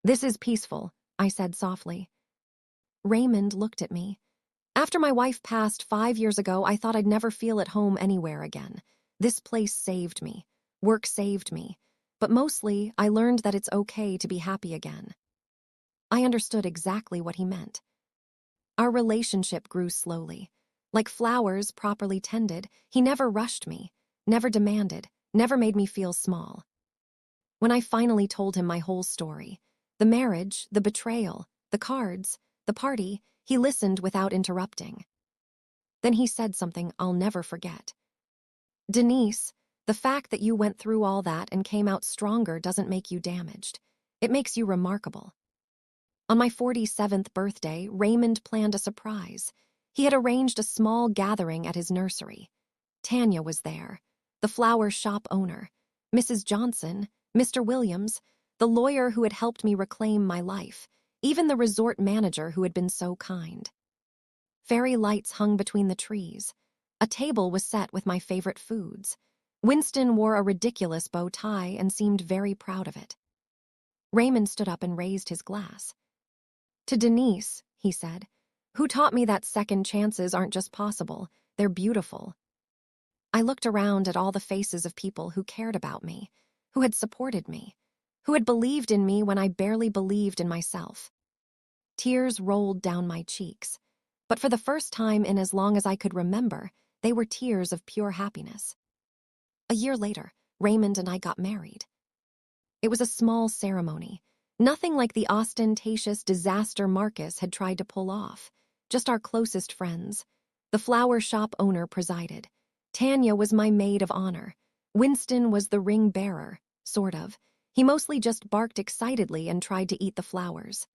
"This is peaceful," I said softly. Raymond looked at me. "After my wife passed 5 years ago, I thought I'd never feel at home anywhere again. This place saved me. Work saved me. But mostly, I learned that it's okay to be happy again." I understood exactly what he meant. Our relationship grew slowly. Like flowers properly tended, he never rushed me, never demanded, never made me feel small. When I finally told him my whole story, the marriage, the betrayal, the cards, the party, he listened without interrupting. Then he said something I'll never forget. "Denise, the fact that you went through all that and came out stronger doesn't make you damaged. It makes you remarkable." On my 47th birthday, Raymond planned a surprise. He had arranged a small gathering at his nursery. Tanya was there, the flower shop owner, Mrs. Johnson, Mr. Williams, the lawyer who had helped me reclaim my life, even the resort manager who had been so kind. Fairy lights hung between the trees. A table was set with my favorite foods. Winston wore a ridiculous bow tie and seemed very proud of it. Raymond stood up and raised his glass. "To Denise," he said, "who taught me that second chances aren't just possible, they're beautiful." I looked around at all the faces of people who cared about me, who had supported me, who had believed in me when I barely believed in myself. Tears rolled down my cheeks, but for the first time in as long as I could remember, they were tears of pure happiness. A year later, Raymond and I got married. It was a small ceremony, nothing like the ostentatious disaster Marcus had tried to pull off, just our closest friends. The flower shop owner presided. Tanya was my maid of honor. Winston was the ring bearer, sort of. He mostly just barked excitedly and tried to eat the flowers.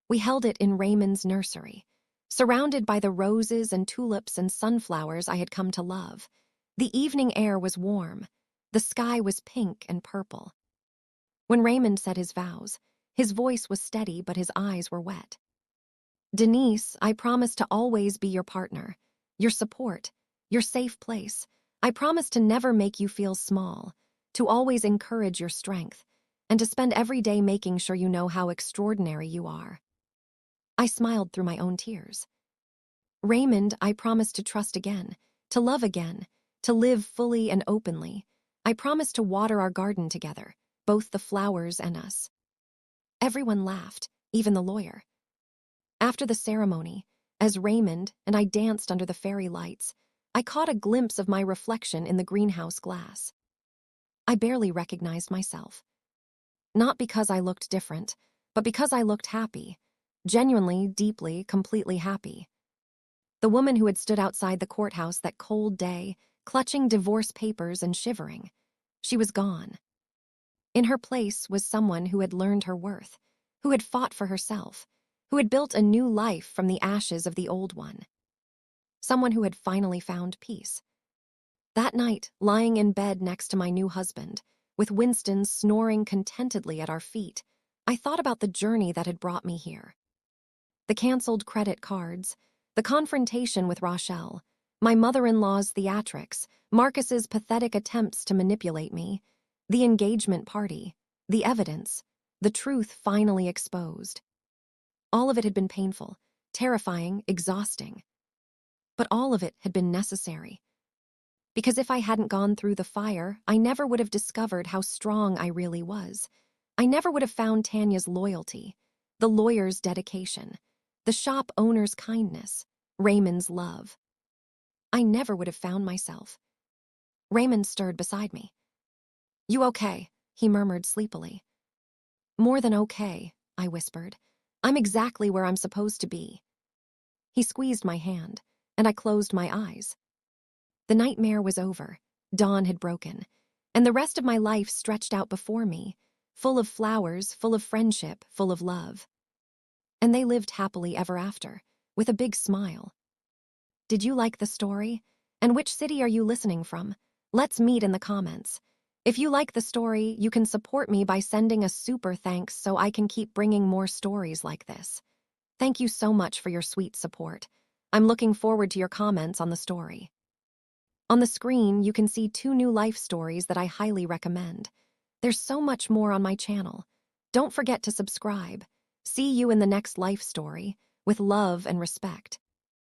We held it in Raymond's nursery, surrounded by the roses and tulips and sunflowers I had come to love. The evening air was warm. The sky was pink and purple. When Raymond said his vows, his voice was steady but his eyes were wet. "Denise, I promise to always be your partner, your support, your safe place. I promise to never make you feel small, to always encourage your strength, and to spend every day making sure you know how extraordinary you are." I smiled through my own tears. "Raymond, I promise to trust again, to love again, to live fully and openly. I promise to water our garden together, both the flowers and us." Everyone laughed, even the lawyer. After the ceremony, as Raymond and I danced under the fairy lights, I caught a glimpse of my reflection in the greenhouse glass. I barely recognized myself. Not because I looked different, but because I looked happy. Genuinely, deeply, completely happy. The woman who had stood outside the courthouse that cold day, clutching divorce papers and shivering. She was gone. In her place was someone who had learned her worth, who had fought for herself, who had built a new life from the ashes of the old one. Someone who had finally found peace. That night, lying in bed next to my new husband, with Winston snoring contentedly at our feet, I thought about the journey that had brought me here. The canceled credit cards, the confrontation with Rochelle, my mother-in-law's theatrics, Marcus's pathetic attempts to manipulate me, the engagement party, the evidence, the truth finally exposed. All of it had been painful, terrifying, exhausting. But all of it had been necessary. Because if I hadn't gone through the fire, I never would have discovered how strong I really was. I never would have found Tanya's loyalty, the lawyer's dedication, the shop owner's kindness, Raymond's love. I never would have found myself. Raymond stirred beside me. "You okay?" he murmured sleepily. "More than okay," I whispered. "I'm exactly where I'm supposed to be." He squeezed my hand, and I closed my eyes. The nightmare was over, dawn had broken, and the rest of my life stretched out before me, full of flowers, full of friendship, full of love. And they lived happily ever after, with a big smile. Did you like the story? And which city are you listening from? Let's meet in the comments. If you like the story, you can support me by sending a super thanks so I can keep bringing more stories like this. Thank you so much for your sweet support. I'm looking forward to your comments on the story. On the screen, you can see 2 new life stories that I highly recommend. There's so much more on my channel. Don't forget to subscribe. See you in the next life story, with love and respect.